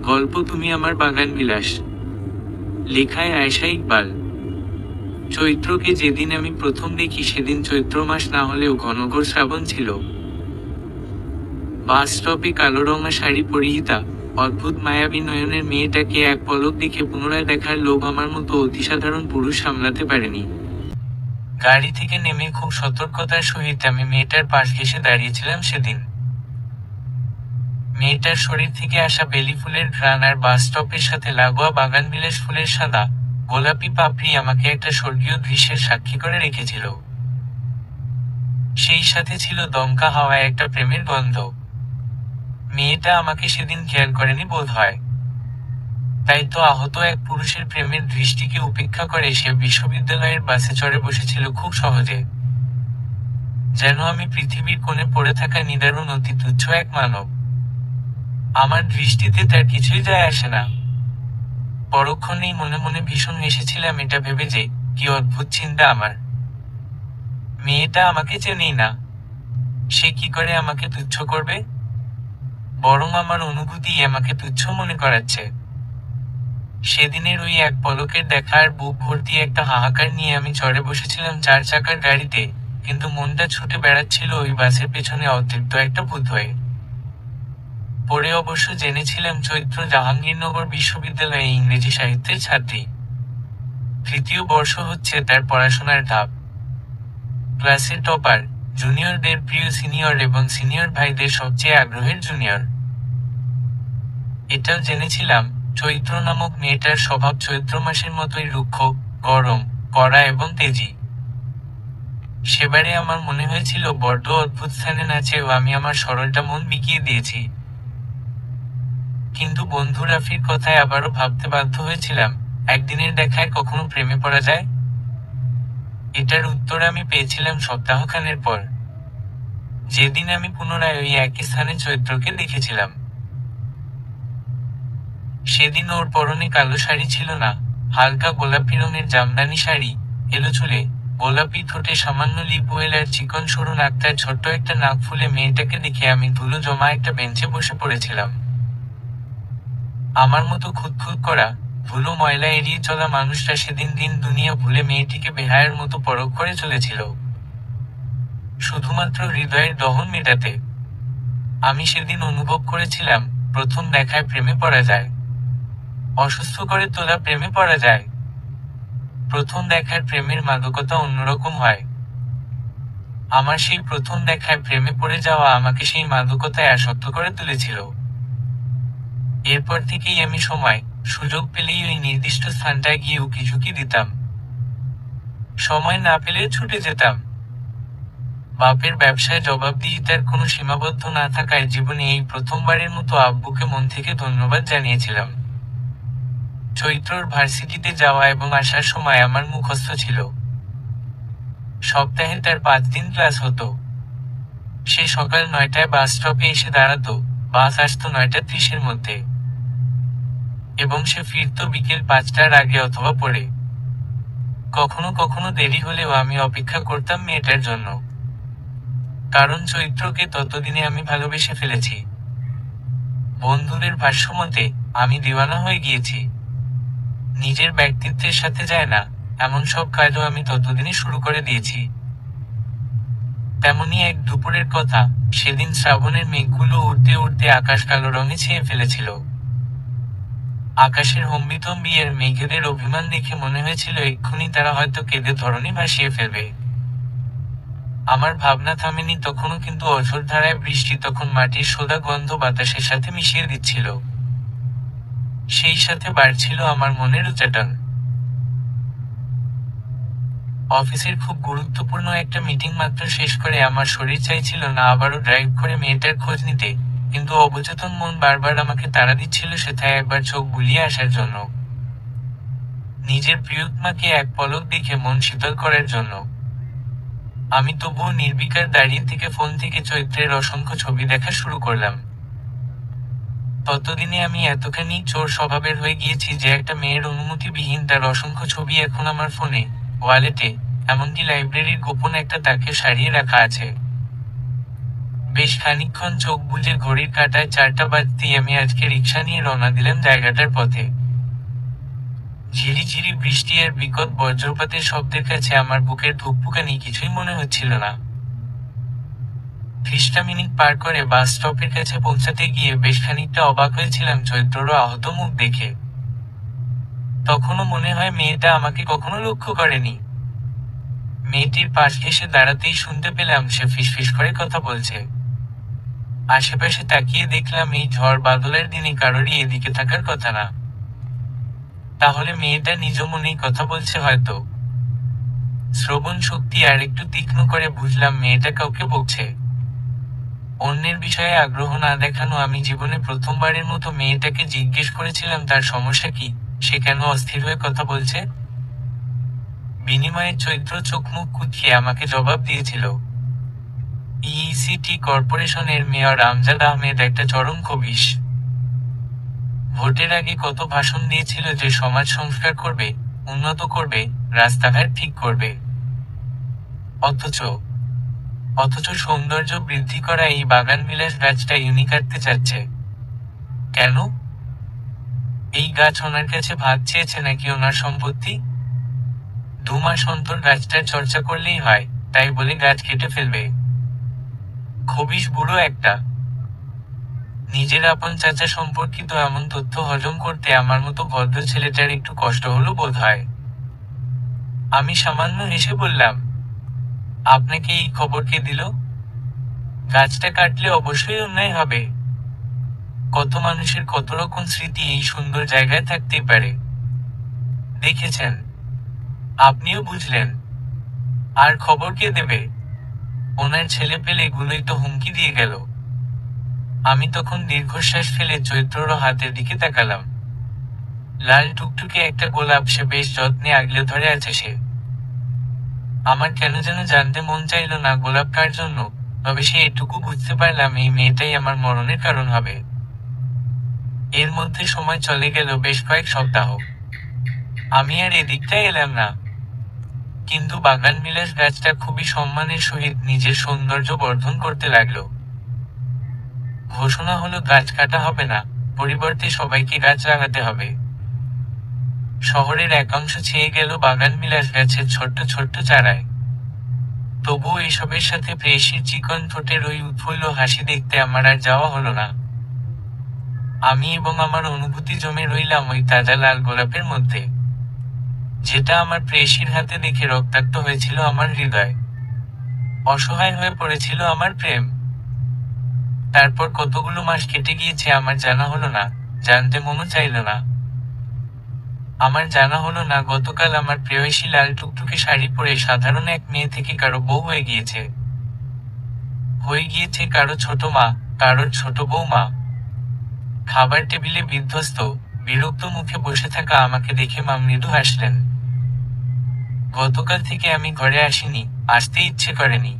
গল্প তুমি আমার বাগান বিলাস। লেখায় আয়েশা ইকবাল। চৈত্রকে যেদিন আমি প্রথম দেখি সেদিন চৈত্র মাস না হলেও ঘনঘোর শ্রাবণ ছিল। বাস স্টপে কালো রঙা শাড়ি পরিহিতা অদ্ভুত মায়াবী নয়নের মেয়েটাকে এক পলক দেখে পুনরায় দেখার লোভ আমার মতো অতিসাধারণ পুরুষ সামলাতে পারেনি। গাড়ি থেকে নেমে খুব সতর্কতার সহিত আমি মেয়েটার পাশ ঘেঁষে দাঁড়িয়েছিলাম সেদিন। মেয়েটার শরীর থেকে আসা বেলি ফুলের ঘ্রাণ আর বাস স্টপের সাথে লাগোয়া বাগানবিলাস ফুলের সাদা গোলাপি পাপড়ি আমাকে একটা স্বর্গীয় দৃশ্যের সাক্ষী করে রেখেছিল। সেই সাথে ছিল দমকা হাওয়ায় একটা প্রেমের গন্ধ। মেয়েটা আমাকে সেদিন খেয়াল করেনি বোধ হয়, তাই তো আহত এক পুরুষের প্রেমের দৃষ্টিকে উপেক্ষা করে সে বিশ্ববিদ্যালয়ের বাসে চড়ে বসেছিল খুব সহজে, যেন আমি পৃথিবীর কোণে পড়ে থাকা নিদারুণ অতি তুচ্ছ এক মানব। আমার দৃষ্টিতে তার কিছুই যায় আসে না। পরক্ষণেই মনে মনে ভীষণ হেসেছিলাম এটা ভেবে যে কি অদ্ভুত চিন্তা আমার। মেয়েটা আমাকে চেনেই না, সে কি করে আমাকে তুচ্ছ করবে? বরং আমার অনুভূতি আমাকে তুচ্ছ মনে করাচ্ছে। সেদিনের ওই এক পলকের দেখা আর বুক ভর্তি একটা হাহাকার নিয়ে আমি চড়ে বসেছিলাম 4 চাকার গাড়িতে, কিন্তু মনটা ছুটে বেড়াচ্ছিল ওই বাসের পেছনে অতৃপ্ত একটা ভূত হয়ে। পরে অবশ্য জেনেছিলাম চৈত্র জাহাঙ্গীরনগর বিশ্ববিদ্যালয়ে ইংরেজি সাহিত্যের ছাত্রী। 3য় বর্ষ হচ্ছে তার পড়াশোনার ধাপ। ক্লাসের টপার, জুনিয়রদের প্রিয় সিনিয়র এবং সিনিয়র ভাইদের সবচেয়ে আগ্রহের জুনিয়র। এটাও জেনেছিলাম চৈত্র নামক মেয়েটার স্বভাব চৈত্র মাসের মতোই রুক্ষ, গরম, কড়া এবং তেজি। সেবারে আমার মনে হয়েছিল বড্ড অদ্ভুত স্থানে নাচেও আমি আমার সরলটা মন বিকিয়ে দিয়েছি। কিন্তু বন্ধু রাফির কথায় আবারও ভাবতে বাধ্য হয়েছিলাম, একদিনের দেখায় কখনো প্রেমে পড়া যায়? এটার উত্তর আমি পেয়েছিলাম সপ্তাহখানেক পর, যেদিন আমি পুনরায় ওই একই স্থানে চৈত্রকে দেখেছিলাম। সেদিন ওর পরনে কালো শাড়ি ছিল না, হালকা গোলাপি রঙের জামদানি শাড়ি, এলো চুলে, গোলাপি ঠোঁটে সামান্য লিপ ওয়েল আর চিকন সরু নাকটার ছোট্ট একটা নাক ফুলে মেয়েটাকে দেখে আমি ধুলো জমা একটা বেঞ্চে বসে পড়েছিলাম। আমার মতো খুঁতখুত করা, ধুলো ময়লা এড়িয়ে চলা মানুষটা সেদিন দিন দুনিয়া ভুলে মেয়েটিকে বেহায়ার মতো পরখ করে চলেছিল, শুধুমাত্র হৃদয়ের দহন মেটাতে। আমি সেদিন অনুভব করেছিলাম প্রথম দেখায় প্রেমে পড়া যায়, অসুস্থ করে তোলা প্রেমে পড়া যায়। প্রথম দেখার প্রেমের মাদকতা অন্যরকম হয়। আমার সেই প্রথম দেখায় প্রেমে পড়ে যাওয়া আমাকে সেই মাদকতায় আসক্ত করে তুলেছিল। এরপর থেকেই আমি সময় সুযোগ পেলেই ওই নির্দিষ্ট স্থানটায় গিয়ে উকিঝুঁকি দিতাম। সময় না পেলে ছুটে যেতাম। বাপের ব্যবসায় জবাবদিহিতার কোনো সীমাবদ্ধ না থাকায় জীবনে এই প্রথমবারের মতো আব্বুকে মন থেকে ধন্যবাদ জানিয়েছিলাম। চৈত্রর ভার্সিটিতে যাওয়া এবং আসার সময় আমার মুখস্থ ছিল। সপ্তাহে তার 5 দিন ক্লাস হতো। সে সকাল 9টায় বাস স্টপে এসে দাঁড়াতো, বাস আসতো 9:30-এর মধ্যে, এবং সে ফিরত বিকেল 5টার আগে অথবা পরে। কখনো কখনো দেরি হলেও আমি অপেক্ষা করতাম মেয়েটার জন্য, কারণ চৈত্রকে ততদিনে আমি ভালোবেসে ফেলেছি। বন্ধুদের ভাষ্যমতে আমি দিওয়ানা হয়ে গিয়েছি। নিজের ব্যক্তিত্বের সাথে যায় না এমন সব কাজও আমি ততদিনে শুরু করে দিয়েছি। তেমনি এক দুপুরের কথা, সেদিন শ্রাবণের মেঘগুলো উড়তে উড়তে আকাশ কালো রঙে ছেয়ে ফেলেছিল। আকাশের হম্বিতম্বি এর মেঘেদের অভিমান দেখে মনে হয়েছিল এক্ষুনি তারা হয়তো কেঁদে ধরণী ভাসিয়ে ফেলবে। আমার ভাবনা থামেনি তখনও, কিন্তু অঝোর ধারায় বৃষ্টি তখন মাটির সোদা গন্ধ বাতাসের সাথে মিশিয়ে দিচ্ছিল। সেই সাথে বাড়ছিল আমার মনের উচাটন। অফিসের খুব গুরুত্বপূর্ণ একটা মিটিং মাত্র শেষ করে আমার শরীর চাইছিল না আবারও ড্রাইভ করে মেয়েটার খোঁজ নিতে, কিন্তু অবচেতন মন বারবার আমাকে তাড়া দিচ্ছিল সেথায় একবার চোখ বুলিয়ে আসার জন্য, নিজের প্রিয়তমাকে এক পলক দেখে মন শীতল করার জন্য। আমি তবুও নির্বিকার দাঁড়িয়ে থেকে ফোন থেকে চৈত্রের অসংখ্য ছবি দেখা শুরু করলাম। ততদিনে আমি এতখানি চোর স্বভাবের হয়ে গিয়েছি যে একটা মেয়ের অনুমতিবিহীন তার অসংখ্য ছবি এখন আমার ফোনে, ওয়ালেটে, এমনকি লাইব্রেরির গোপন একটা তাকে সারিয়ে রাখা আছে। বেশ খানিকক্ষণ চোখ বুজে ঘড়ির কাঁটায় 4টা বাজতেই আমি আজকে রিক্সা নিয়ে রওনা দিলাম জায়গাটার পথে। ঝিরিঝিরি বৃষ্টি আর বিকট বজ্রপাতের শব্দের কাছে আমার বুকের ধুকপুকানি কিছুই মনে হচ্ছিল না। 30টা মিনিট পার করে বাস স্টপের কাছে পৌঁছাতে গিয়ে বেশ খানিকটা অবাক হয়েছিলাম চৈত্ররও আহত মুখ দেখে। তখনও মনে হয় মেয়েটা আমাকে কখনো লক্ষ্য করেনি। মেয়েটির পাশ ঘেঁষে দাঁড়াতেই শুনতে পেলাম সে ফিসফিস করে কথা বলছে। আশেপাশে তাকিয়ে দেখলাম এই ঝড় বাদলের দিনে কারোরই এদিকে থাকার কথা না। তাহলে মেয়েটা নিজ মনেই কথা বলছে হয়তো। শ্রবণ শক্তি আর একটু তীক্ষ্ণ করে বুঝলাম মেয়েটা কাউকে বকছে। অন্যের বিষয়ে আগ্রহ না দেখানো আমি জীবনে প্রথমবারের মতো মেয়েটাকে জিজ্ঞেস করেছিলাম তার সমস্যা কি, সে কেন অস্থির হয়ে কথা বলছে। বিনিময়ে চৈত্র চোখ মুখ কুঁচকিয়ে আমাকে জবাব দিয়েছিল। ইসিটি কর্পোরেশনের মেয়র আমজাদ আহমেদ একটা চরম খবিশ। ভোটের আগে কত ভাষণ দিয়েছিল যে সমাজ সংস্কার করবে, উন্নত করবে, রাস্তাঘাট ঠিক করবে। অথচ সৌন্দর্য বৃদ্ধি করা এই বাগান বিলাস গাছটা ইউনি কাটতে চাচ্ছে কেন? এই গাছ ওনার কাছে ভাগ চেয়েছে নাকি ওনার সম্পত্তি? 2 মাস অন্তর গাছটার চর্চা করলেই হয়, তাই বলে গাছ কেটে ফেলবে। খবিশ বুড়ো একটা। নিজের আপন চাচা সম্পর্কিত এমন তথ্য হজম করতে আমার মতো ভদ্র ছেলেটার একটু কষ্ট হলো বোধ হয়। আমি সামান্য হেসে বললাম, আপনাকে এই খবর কে দিল? গাছটা কাটলে অবশ্যই অন্যায় হবে। কত মানুষের কত রকম স্মৃতি এই সুন্দর জায়গায় থাকতেই পারে। দেখেছেন, আপনিও বুঝলেন। আর খবর কে দেবে? ওনার ছেলে পেলে গুলোই তো হুমকি দিয়ে গেল। আমি তখন দীর্ঘশ্বাস ফেলে চৈত্রর হাতের দিকে তাকালাম। লাল টুকটুকে একটা গোলাপ সে বেশ যত্নে আগলে ধরে আছে সে। আমার কেন যেন জানতে মন চাইল না গোলাপ কার জন্য, তবে সে এটুকু বুঝতে পারলাম এই মেয়েটাই আমার মরণের কারণ হবে। এর মধ্যে সময় চলে গেল বেশ কয়েক সপ্তাহ। আমি আর এদিকটাই এলাম না। কিন্তু বাগান বিলাস গাছটা খুবই সম্মানের সহিত নিজের সৌন্দর্য বর্ধন করতে লাগলো। ঘোষণা হলো গাছ কাটা হবে না, পরিবর্তে সবাইকে গাছ লাগাতে হবে। শহরের একাংশ ছেয়ে গেল বাগান বিলাস গাছের ছোট্ট ছোট্ট চারায়। তবুও এসবের সাথে প্রেয়সীর চিকন ঠোঁটের ওই উৎফুল্ল হাসি দেখতে আমার আর যাওয়া হলো না। আমি এবং আমার অনুভূতি জমে রইলাম ওই তাজা লাল গোলাপের মধ্যে, যেটা আমার প্রেয়সীর হাতে দেখে রক্তাক্ত হয়েছিল আমার হৃদয়। অসহায় হয়ে পড়েছিল আমার প্রেম। তারপর কতগুলো মাস কেটে গিয়েছে আমার জানা হলো না, জানতে মনও চাইল না। আমার জানা হলো না গতকাল আমার প্রেয়সী লাল টুকটুকে শাড়ি পরে সাধারণ এক মেয়ে থেকে কারো বউ হয়ে গিয়েছে। কারো ছোট মা, কারোর ছোট বৌমা। খাবার টেবিলে বিধ্বস্ত, বিরক্ত মুখে বসে থাকা আমাকে দেখে মা মৃদু হাসলেন। গতকাল থেকে আমি ঘরে আসিনি, আসতে ইচ্ছে করেনি।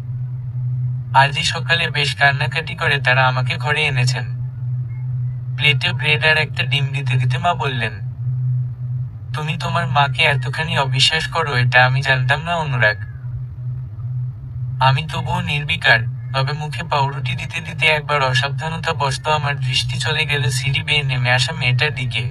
আজই সকালে বেশ কান্নাকাটি করে তারা আমাকে ঘরে এনেছেন। প্লেটে ব্রেড আর একটা ডিম দিতে দিতে মা বললেন, তুমি তোমার মাকে এতখানি অবিশ্বাস করো এটা আমি জানতাম না অনুরাগ। আমি তবুও নির্বিকার, তবে মুখে পাউরুটি দিতে দিতে একবার অসাবধানতাবশত আমার দৃষ্টি চলে গেল সিঁড়ি বেয়ে নেমে আসা মেয়েটার দিকে।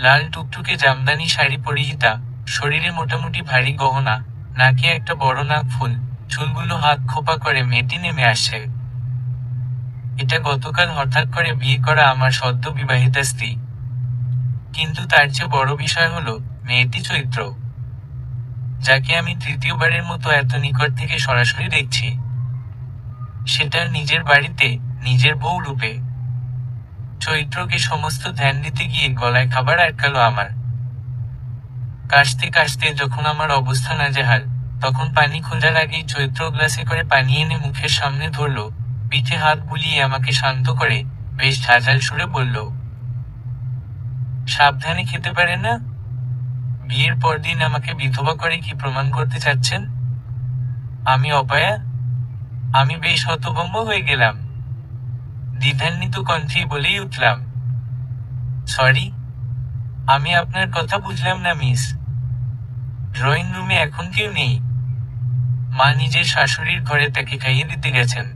লাল টুকটুকে জামদানি শাড়ি পরিহিতা, শরীরে মোটামুটি ভারী গহনা, নাকে একটা বড় নাক ফুল, চুলগুলো হাত খোপা করে মেয়েটি নেমে আসছে। এটা গতকাল হঠাৎ করে বিয়ে করা আমার সদ্য বিবাহিতা স্ত্রী। কিন্তু তার চেয়ে বড় বিষয় হলো মেয়েটি চৈত্র, যাকে আমি তৃতীয়বারের মতো এত নিকট থেকে সরাসরি দেখছি। সেটার নিজের বাড়িতে, নিজের বউ রূপে। চৈত্রকে সমস্ত ধ্যান দিতে গিয়ে গলায় খাবার আটকালো আমার। কাশতে কাশতে যখন আমার অবস্থা নাজেহাল, তখন পানি খোঁজার আগেই চৈত্র গ্লাসে করে পানি এনে মুখের সামনে ধরলো, পিঠে হাত বুলিয়ে আমাকে শান্ত করে বেশ ঝাঁঝাল সুরে বলল, সাবধানে খেতে পারে না? বিয়ের পরদিন আমাকে বিধবা করে কি প্রমাণ করতে চাচ্ছেন? আমি অপায়া? আমি বেশ হতভম্ব হয়ে গেলাম। দ্বিধান্বিত কণ্ঠেই বলেই উঠলাম, সরি, আমি আপনার কথা বুঝলাম না মিস। ড্রয়িং রুমে এখন কেউ নেই। মা নিজের শাশুড়ির ঘরে তাকে খাইয়ে দিতে গেছেন।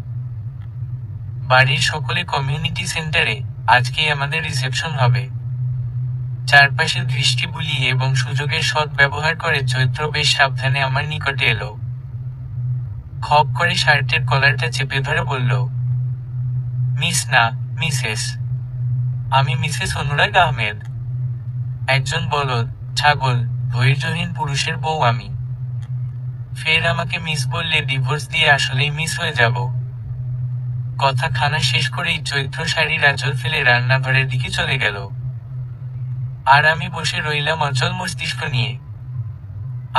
বাড়ির সকলে কমিউনিটি সেন্টারে আজকেই আমাদের রিসেপশন হবে। চারপাশে দৃষ্টি বুলিয়ে এবং সুযোগের সৎ ব্যবহার করে চৈত্র বেশ সাবধানে আমার নিকটে এলো। খপ করে শার্টের কলারটা চেপে ধরে বলল, মিস না, মিসেস। আমি মিসেস অনুরাগ আহমেদ। একজন বলদ, ছাগল, ধৈর্যহীন পুরুষের বউ আমি। ফের আমাকে মিস বললে ডিভোর্স দিয়ে আসলেই মিস হয়ে যাব। কথা খানা শেষ করেই চৈত্র শাড়ির আঁচল ফেলে রান্নাঘরের দিকে চলে গেল। আর আমি বসে রইলাম অচল মস্তিষ্ক নিয়ে।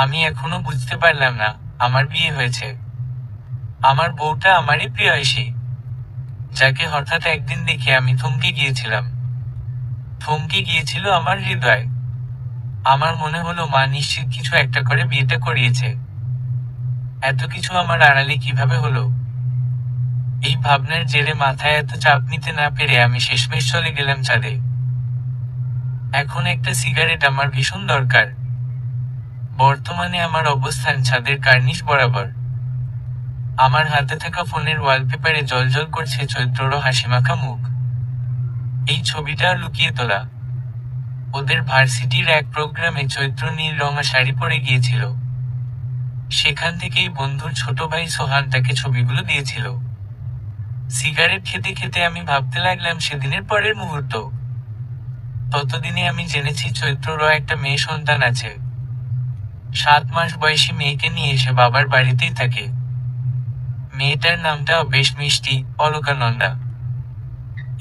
আমি এখনো বুঝতে পারলাম না আমার বিয়ে হয়েছে। আমার বউটা আমারই প্রেয়সী, যাকে হঠাৎ একদিন দেখে আমি থমকে গিয়েছিলাম। থমকে গিয়েছিল আমার হৃদয়। আমার মনে হলো মা নিশ্চিত কিছু একটা করে বিয়েটা করিয়েছে। এত কিছু আমার আড়ালে কিভাবে হলো? এই ভাবনার জেরে মাথায় এত চাপ নিতে না পেরে আমি শেষমেশ চলে গেলাম ছাদে। এখন একটা সিগারেট আমার ভীষণ দরকার। বর্তমানে আমার অবস্থান ছাদের কার্নিশ বরাবর। আমার হাতে থাকা ফোনের ওয়ালপেপারে জ্বলজ্বল করছে চৈত্রর হাসিমাখা মুখ। এই ছবিটা লুকিয়ে তোলা। ওদের ভার্সিটির এক প্রোগ্রামে চৈত্র নীল রঙা শাড়ি পরে গিয়েছিল। সেখান থেকেই বন্ধুর ছোট ভাই সোহান তাকে ছবিগুলো দিয়েছিল। সিগারেট খেতে খেতে আমি ভাবতে লাগলাম সেদিনের পরের মুহূর্ত। ততদিনে আমি জেনেছি চৈত্রর একটা মেয়ে সন্তান আছে। 7 মাস বয়সী মেয়েকে নিয়ে এসে বাবার বাড়িতেই থাকে। মেয়েটার নামটাও বেশ মিষ্টি, অলকানন্দা।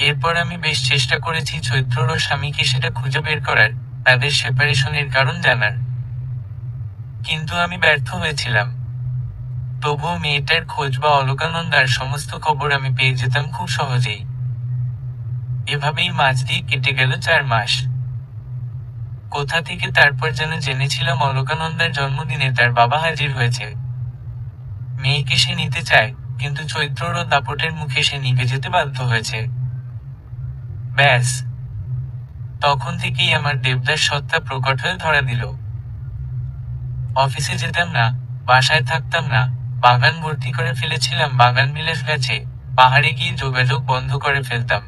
এরপর আমি বেশ চেষ্টা করেছি চৈত্রর ও স্বামীকে সেটা খুঁজে বের করার, তাদের সেপারেশনের কারণ জানার। কিন্তু আমি ব্যর্থ হয়েছিলাম। তবুও মেয়েটার খোঁজ বা অলকানন্দার সমস্ত খবর আমি পেয়ে যেতাম খুব সহজেই। এভাবেই মাঝ দিয়ে কেটে গেল 4 মাস। কোথা থেকে তারপর যেন জেনেছিলাম অলকানন্দার জন্মদিনে তার বাবা হাজির হয়েছে। মেয়েকে সে নিতে চায়, কিন্তু চৈত্রর ও দাপটের মুখে সে নিভে যেতে বাধ্য হয়েছে। ব্যাস, তখন থেকেই আমার দেবদাস সত্তা প্রকট হয়ে ধরা দিল। অফিসে যেতাম না, বাসায় থাকতাম না, বাগান ভর্তি করে ফেলেছিলাম বাগান বিলাস গাছে, পাহাড়ে গিয়ে যোগাযোগ বন্ধ করে ফেলতাম।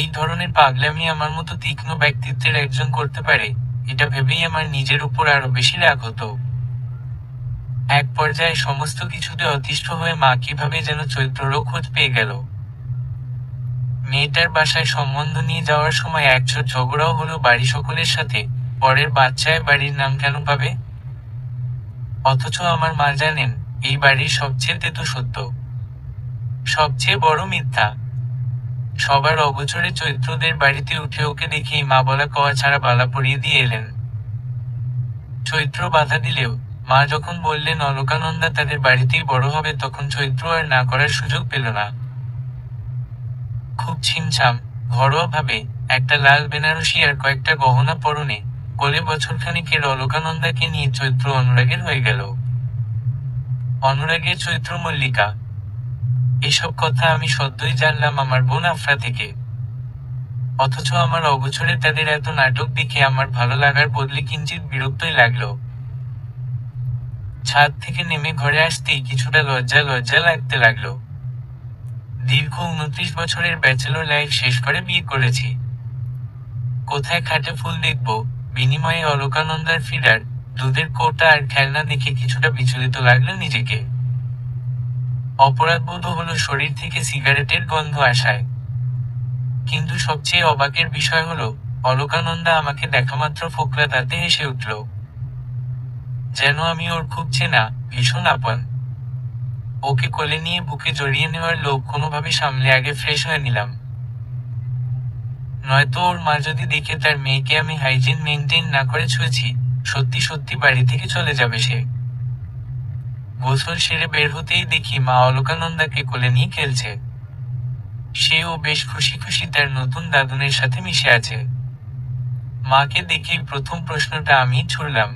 এই ধরনের পাগলামি আমার মতো তীক্ষ্ণ ব্যক্তিত্বের একজন করতে পারে, এটা ভেবেই আমার নিজের উপর আরো বেশি রাগ হতো। এক পর্যায়ে সমস্ত কিছুতে অতিষ্ঠ হয়ে মা কিভাবে যেন চৈত্ররও খোঁজ পেয়ে গেল। মেয়েটার বাসায় সম্বন্ধ নিয়ে যাওয়ার সময় একছোট ঝগড়াও হলো বাড়ি সকলের সাথে, পরের বাচ্চায় বাড়ির নাম কেন পাবে? অথচ আমার মা জানেন, এই বাড়ির সবচেয়ে তেতো সত্য, সবচেয়ে বড় মিথ্যা। সবার অগোচরে চৈত্রদের বাড়িতে উঠে ওকে দেখেই মা বলা কওয়া ছাড়া বালা পরিয়ে দিয়ে এলেন। চৈত্র বাধা দিলেও, মা যখন বললেন অলকানন্দা তাদের বাড়িতেই বড় হবে, তখন চৈত্র আর না করার সুযোগ পেল না। খুব ছিমছাম, ঘরোয়া ভাবে একটা লাল বেনারসি আর কয়েকটা গহনা পরনে, কোলে বছরখানেকের অলকানন্দাকে নিয়ে চৈত্র অনুরাগের হয়ে গেল। অনুরাগের চৈত্র মল্লিকা। এসব কথা আমি সদ্যই জানলাম আমার বোন আফরা থেকে। অথচ আমার অগোচরে তাদের এত নাটক দেখে আমার ভালো লাগার বদলে কিঞ্চিত বিরক্তই লাগলো। ছাদ থেকে নেমে ঘরে আসতেই কিছুটা লজ্জা লজ্জা লাগতে লাগলো। দীর্ঘ 29 বছরের ব্যাচেলর লাইফ শেষ করে বিয়ে করেছি। কোথায় খাটে ফুল দেখব, বিনিময়ে অলকানন্দার ফিডার, দুধের কৌটা আর খেলনা দেখে কিছুটা বিচলিত লাগলো নিজেকে। অপরাধবোধ হলো শরীর থেকে সিগারেটের গন্ধ আসায়। কিন্তু সবচেয়ে অবাকের বিষয় হলো, অলকানন্দা আমাকে দেখামাত্র ফোকলা দাঁতে হেসে উঠল। যেন আমি ওর খুব চেনা, ভীষণ আপন। ওকে কোলে নিয়ে বুকে জড়িয়ে নেওয়ার লোভ কোনোভাবে সামলে আগে ফ্রেশ হয়ে নিলাম। নয়তো ওর মা যদি দেখে তার মেয়েকে আমি হাইজিন মেনটেন না করে ছুঁয়েছি, সত্যি সত্যি বাড়ি থেকে চলে যাবে সে। গোসল সেরে বের হতেই দেখি মা অলকানন্দাকে কোলে নিয়ে খেলছে। সেও বেশ খুশি খুশি তার নতুন দাদুনের সাথে মিশে আছে। মাকে দেখেই প্রথম প্রশ্নটা আমি ছুড়লাম,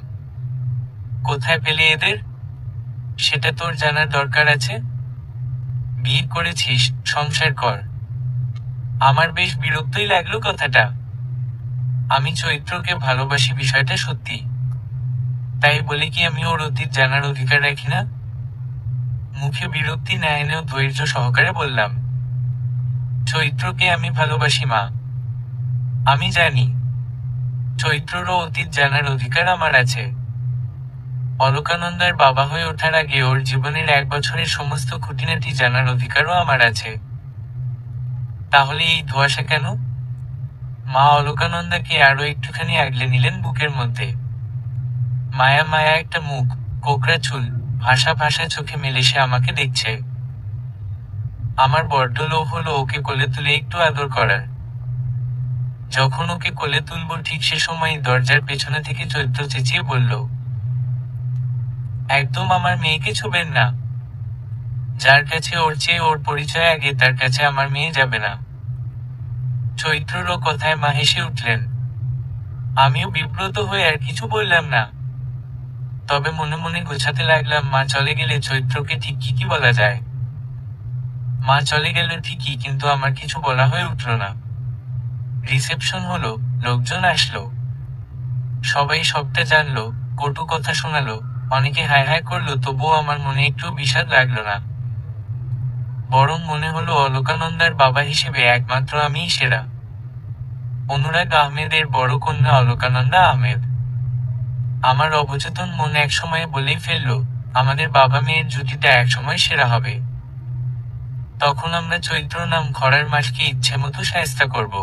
কোথায় পেলে এদের? সেটা তোর জানার দরকার আছে? বিয়ে করেছিস, সংসার কর। আমার বেশ বিরক্তই লাগলো কথাটা। আমি চৈত্রকে ভালোবাসি, বিষয়টা সত্যি। তাই বলে কি আমি ওর অতীত জানার অধিকার রাখি না? মুখে বিরক্তি না এনেও ধৈর্য সহকারে বললাম, চৈত্রকে আমি ভালোবাসি মা। আমি জানি চৈত্ররও অতীত জানার অধিকার আমার আছে। অলকানন্দার বাবা হয়ে ওঠার আগে ওর জীবনের 1 বছরের সমস্ত খুঁটিনাটি জানার অধিকারও আমার আছে। তাহলে এই ধোঁয়াশা কেন? মা অলকানন্দাকে আরো একটুখানি আগলে নিলেন বুকের মধ্যে। মায়া মায়া একটা মুখ, কোকড়া চুল, ভাষা ভাষা চোখে মেলে সে আমাকে দেখছে। আমার বড্ড লোভ হলো ওকে কোলে তুলে একটু আদর করার। যখন ওকে কোলে তুলব ঠিক সে সময় দরজার পেছনে থেকে চৈত্র চেঁচিয়ে বলল, একদম আমার মেয়েকে ছুবেন না। যার কাছে ওর চেয়ে ওর পরিচয় আগে তার কাছে আমার মেয়ে যাবে না। চৈত্ররও কথায় মা হেসে উঠলেন। আমিও বিব্রত হয়ে আর কিছু বললাম না। তবে মনে মনে গোছাতে লাগলাম, মা চলে গেলে চৈত্রকে ঠিক কি বলা যায়। মা চলে গেল ঠিকই, কিন্তু আমার কিছু বলা হয়ে উঠল না। রিসেপশন হলো, লোকজন আসলো, সবাই সবটা জানলো, কটু কথা শোনালো, অনেকে হায় হায় করলো, তবুও আমার মনে একটু বিষাদ লাগলো না। বরং মনে হলো অলকানন্দার বাবা হিসেবে একমাত্র আমিই সেরা। অনুরাগ আহমেদের বড় কন্যা অলকানন্দা আহমেদ। আমার অবচেতন মন একসময় বলেই ফেলল, আমাদের বাবা মেয়ের জুটিটা একসময় সেরা হবে। তখন আমরা চৈত্র নাম খরার মাসকে ইচ্ছে মতো শায়েস্তা করব।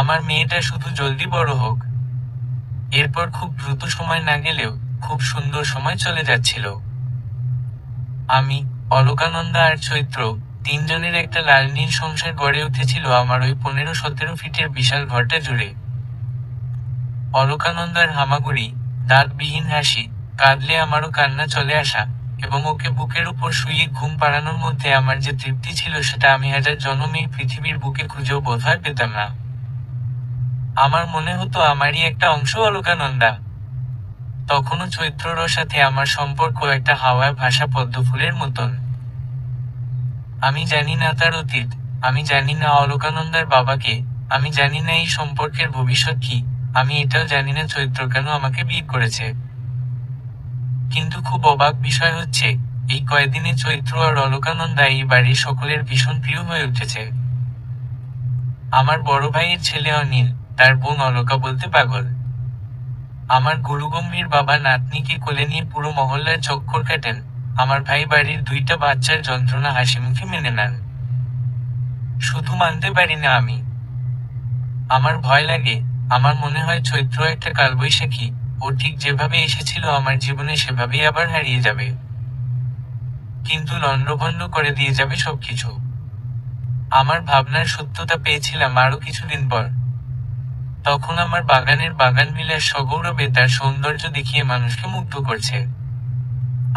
আমার মেয়েটা শুধু জলদি বড় হোক। এরপর খুব দ্রুত সময় না গেলেও খুব সুন্দর সময় চলে যাচ্ছিল। আমি, অলকানন্দা আর চৈত্র, তিনজনের একটা লাল নীল সংসার গড়ে উঠেছিল আমার ওই 15-17 ফিটের বিশাল ঘরটা জুড়ে। অলকানন্দার হামাগুড়ি, দাঁতবিহীন হাসি, কাঁদলে আমারও কান্না চলে আসা, এবং ওকে বুকের উপর শুইয়ে ঘুম পাড়ানোর মধ্যে আমার যে তৃপ্তি ছিল সেটা আমি 1000 জনম এই পৃথিবীর বুকে খুঁজেও বোধহয় পেতাম না। আমার মনে হতো আমারই একটা অংশ অলকানন্দা। তখনও চৈত্রর সাথে আমার সম্পর্ক একটা হাওয়ায় ভাসা পদ্মফুলের মতন। আমি জানি না তার অতীত, আমি জানি না অলকানন্দার বাবাকে, আমি জানি না এই সম্পর্কের ভবিষ্যৎ কি, আমি এটাও জানি না চৈত্র কেন আমাকে বিয়ে করেছে। কিন্তু খুব অবাক বিষয় হচ্ছে, এই কয়েকদিনে চৈত্র আর অলকানন্দা এই বাড়ির সকলের ভীষণ প্রিয় হয়ে উঠেছে। আমার বড় ভাইয়ের ছেলে অনিল, তার বোন অলকা বলতে পাগল। আমার গুরুগম্ভীর বাবা নাতনিকে কোলে নিয়ে পুরো মহল্লার চক্কর কাটেন। আমার ভাই বাড়ির 2টা বাচ্চার যন্ত্রণা হাসিমুখে মেনে নেন। শুধু মানতে পারি না আমি। আমার ভয় লাগে, আমার মনে হয় চৈত্র একটা কালবৈশাখী, ও ঠিক যেভাবে এসেছিল আমার জীবনে সেভাবেই আবার হারিয়ে যাবে। কিন্তু লণ্ডভণ্ড করে দিয়ে যাবে সবকিছু। আমার ভাবনার সত্যতা পেয়েছিলাম আরো কিছুদিন পর। তখন আমার বাগানের বাগান বিলাস সগৌরবে তার সৌন্দর্য দেখিয়ে মানুষকে মুগ্ধ করছে।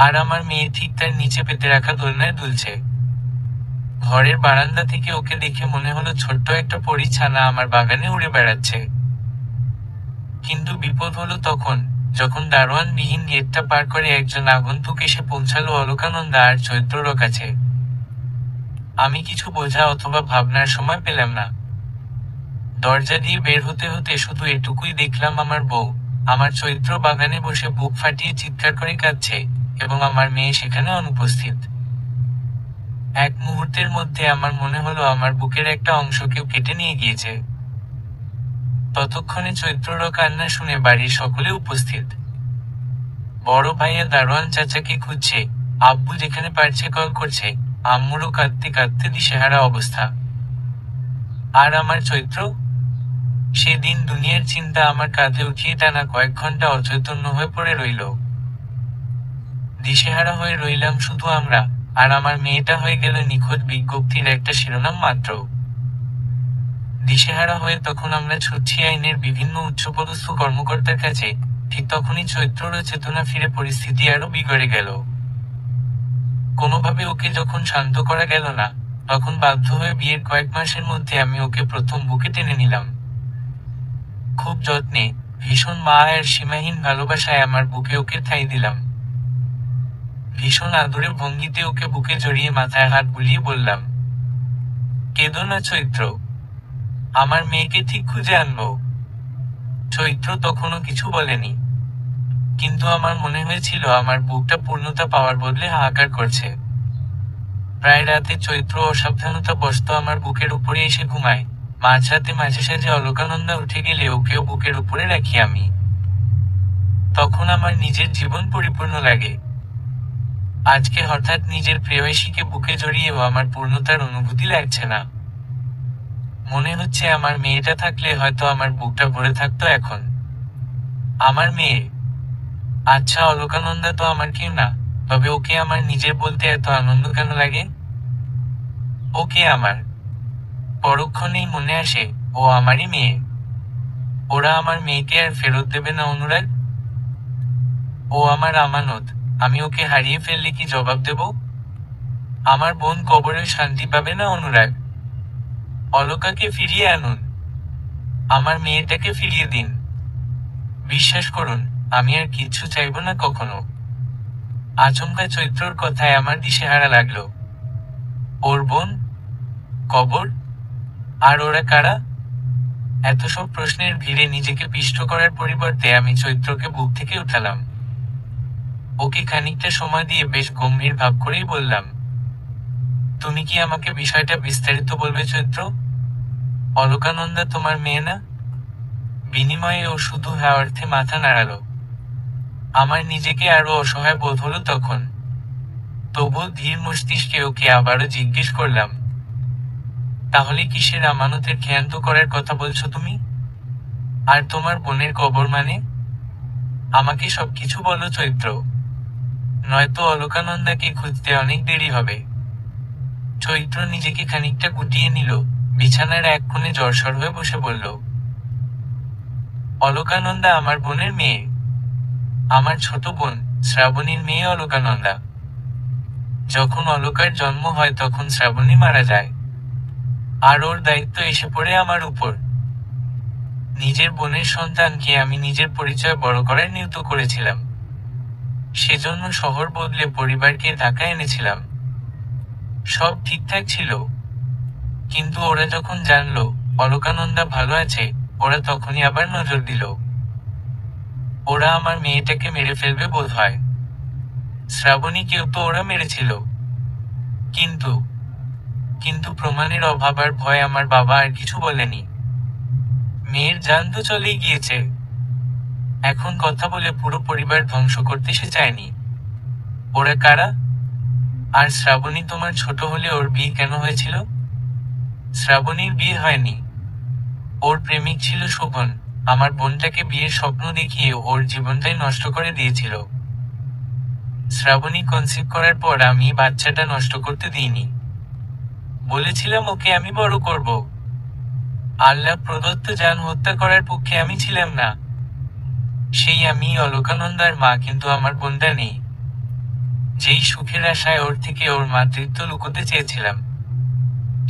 আর আমার মেয়ে ঠিক তার নিচে পেতে রাখা দোলনায় দুলছে। ঘরের বারান্দা থেকে ওকে দেখে মনে হলো ছোট্ট একটা পরী ছানা আমার বাগানে উড়ে বেড়াচ্ছে। কিন্তু বিপদ হলো তখন, যখন দারোয়ানবিহীন গেটটা পার করে একজন আগন্তুক এসে পৌঁছালো অলকানন্দা আর চৈত্রর কাছে। আমি কিছু বোঝা অথবা ভাবনার সময় পেলাম না। দরজা দিয়ে বের হতে হতে শুধু এটুকুই দেখলাম, আমার বউ, আমার চৈত্র বাগানে বসে বুক ফাটিয়ে চিৎকার করে কাঁদছে, এবং আমার মেয়ে সেখানে অনুপস্থিত। এক মুহূর্তের মধ্যে আমার মনে হলো আমার বুকের একটা অংশ কেউ কেটে নিয়ে গিয়েছে। ততক্ষণে চৈত্রর কান্না শুনে বাড়ির সকলে উপস্থিত। বড় ভাইয়া দারোয়ান চাচাকে খুঁজছে, আব্বু যেখানে পারছে কল করছে, আম্মুরও কাঁদতে কাঁদতে দিশেহারা অবস্থা। আর আমার চৈত্র? সেদিন দুনিয়ার চিন্তা আমার কাঁধে উঠিয়ে টানা কয়েক ঘন্টা অচৈতন্য হয়ে পড়ে রইল। দিশেহারা হয়ে রইলাম শুধু আমরা, আর আমার মেয়েটা হয়ে গেল নিখোঁজ বিজ্ঞপ্তির একটা শিরোনাম মাত্র। দিশেহারা হয়ে তখন আমরা ছুটছি আইনের বিভিন্ন উচ্চপদস্থ কর্মকর্তার কাছে, ঠিক তখনই চৈত্রর চেতনা ফিরে পরিস্থিতি আরো বিগড়ে গেল। কোনোভাবে ওকে যখন শান্ত করা গেল না, তখন বাধ্য হয়ে বিয়ের কয়েক মাসের মধ্যে আমি ওকে প্রথম বুকে টেনে নিলাম। খুব যত্নে, ভীষণ মায়ের সীমাহীন ভালোবাসায় আমার বুকে ওকে ঠাঁই দিলাম। ভীষণ আদরে ভঙ্গিতে ওকে বুকে জড়িয়ে মাথায় হাত বুলিয়ে বললাম, কেঁদো না চৈত্র, আমার মেয়েকে ঠিক খুঁজে আনবো। চৈত্র তখনও কিছু বলেনি, কিন্তু আমার মনে হয়েছিল আমার বুকটা পূর্ণতা পাওয়ার বদলে হাহাকার করছে। প্রায় রাতে চৈত্র অসাবধানতাবশত আমার বুকের উপরে এসে ঘুমায়। মাঝরাতে মাঝে সাঝে অলকানন্দা উঠে গেলে ওকেও বুকের উপরে রাখি আমি। তখন আমার নিজের জীবন পরিপূর্ণ লাগে। আজকে হঠাৎ নিজের প্রেয়সীকে বুকে জড়িয়েও আমার পূর্ণতার অনুভূতি লাগছে না। মনে হচ্ছে আমার মেয়েটা থাকলে হয়তো আমার বুকটা ভরে থাকতো এখন। আমার মেয়ে। আচ্ছা, অলকানন্দা তো আমার কেউ না, তবে ওকে আমার নিজের বলতে এত আনন্দ কেন লাগে? ওকে আমার পরক্ষণেই মনে আসে ও আমারই মেয়ে। ওরা আমার মেয়েকে আর ফেরত দেবে না অনুরাগ? ও আমার আমানত, আমি ওকে হারিয়ে ফেললে কি জবাব দেব? আমার বোন কবরে শান্তি পাবে না অনুরাগ? অলকাকে ফিরিয়ে আনুন, আমার মেয়েটাকে ফিরিয়ে দিন। বিশ্বাস করুন, আমি আর কিচ্ছু চাইব না কখনো। আচমকা চৈত্রর কথায় আমার দিশেহারা লাগলো। ওর বোন, কবর, আর ওরা কারা? এত সব প্রশ্নের ভিড়ে নিজেকে পিষ্ট করার পরিবর্তে আমি চৈত্রকে বুক থেকে উঠালাম। ওকে খানিকটা সময় দিয়ে বেশ গম্ভীর ভাব করেই বললাম, তুমি কি আমাকে বিষয়টা বিস্তারিত বলবে চৈত্র? অলকানন্দা তোমার মেয়ে না? বিনিময়ে ও শুধু হ্যাঁ অর্থে মাথা নাড়ালো। আমার নিজেকে আরো অসহায় বোধ হলো তখন। তবু ধীর মস্তিষ্কে ওকে আবারও জিজ্ঞেস করলাম, তাহলে কিসের আমানতের ক্ষান্ত করার কথা বলছো তুমি? আর তোমার বোনের কবর মানে? আমাকে সবকিছু বলো চৈত্র, নয়তো অলকানন্দাকে খুঁজতে অনেক দেরি হবে। চৈত্র নিজেকে খানিকটা গুটিয়ে নিল, বিছানার এক কোণে জড়সড় হয়ে বসে বলল, অলকানন্দা আমার বোনের মেয়ে, আমার ছোট বোন শ্রাবণীর মেয়ে অলকানন্দা। যখন অলকার জন্ম হয় তখন শ্রাবণী মারা যায়, আর ওর দায়িত্ব এসে পড়ে আমার উপর। নিজের বোনের সন্তানকে আমি নিজের পরিচয় বড় করার নিয়ত করেছিলাম, সেজন্য শহর বদলে পরিবারকে ঢাকা এনেছিলাম। সব ঠিকঠাক ছিল, কিন্তু ওরা যখন জানলো অলকানন্দা ভালো আছে, ওরা তখনই আবার নজর দিল। ওরা আমার মেয়েটাকে মেরে ফেলবে বোধ হয়। শ্রাবণীকেও তো ওরা মেরেছিল। কিন্তু কিন্তু প্রমাণের অভাব আর ভয় আমার বাবা আর কিছু বলেনি। মেয়ের জান তো চলেই গিয়েছে, এখন কথা বলে পুরো পরিবার ধ্বংস করতে সে চায়নি। ওরা কারা? আর শ্রাবণী তোমার ছোট হলে ওর বিয়ে কেন হয়েছিল? শ্রাবণীর বিয়ে হয়নি, ওর প্রেমিক ছিল শোভন। আমার বোনটাকে বিয়ের স্বপ্ন দেখিয়ে ওর জীবনটাই নষ্ট করে দিয়েছিল। শ্রাবণী কনসিভ করার পর আমি বাচ্চাটা নষ্ট করতে দিইনি, বলেছিলাম ওকে আমি বড় করব। আল্লাহ প্রদত্ত জান হত্যা করার পক্ষে আমি ছিলাম না। সেই আমি অলকানন্দার মা, কিন্তু আমার বোনটা নেই। যেই সুখের আশায় ওর থেকে ওর মাতৃত্ব লুকোতে চেয়েছিলাম,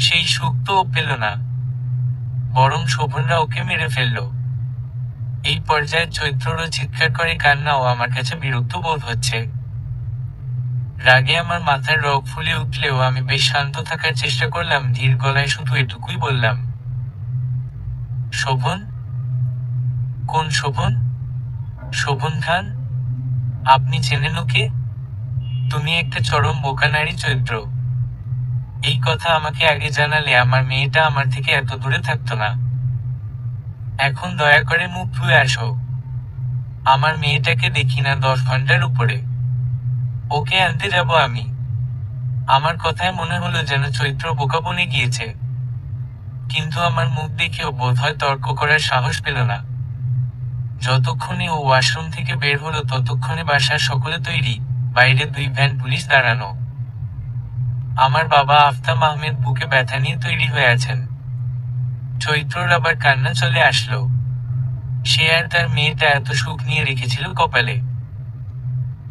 সেই সুখ তো ও পেল না, বরং শোভনরা ওকে মেরে ফেলল। এই পর্যায়ে চৈত্ররও চিৎকার করে কান্নাও আমার কাছে বিরক্ত বোধ হচ্ছে। রাগে আমার মাথার রগ ফুলে উঠলেও আমি বেশ শান্ত থাকার চেষ্টা করলাম। ধীর গলায় শুধু এটুকুই বললাম, শোভন? কোন শোভন? শোভন খান? আপনি চেনেন ওকে? তুমি একটা চরম বোকা নারী চৈত্র। এই কথা আমাকে আগে জানালে আমার মেয়েটা আমার থেকে এত দূরে থাকতো না। এখন দয়া করে মুখ ধুয়ে আসো। আমার মেয়েটাকে দেখি না 10 ঘন্টার উপরে। ওকে আনতে যাব আমি। আমার কথায় মনে হলো যেন চৈত্র বোকা বনে গিয়েছে, কিন্তু আমার মুখ দেখেও বোধহয় তর্ক করার সাহস পেল না। যতক্ষণে ও ওয়াশরুম থেকে বের হলো ততক্ষণে বাসার সকলে তৈরি, বাইরে 2 ভ্যান পুলিশ দাঁড়ানো। আমার বাবা আফতাব আহমেদ বুকে ব্যথা নিয়ে তৈরি হয়ে আছেন। চৈত্রর আবার কান্না চলে আসলো। সে আর তার মেয়েটা এত সুখ নিয়ে রেখেছিল কপালে।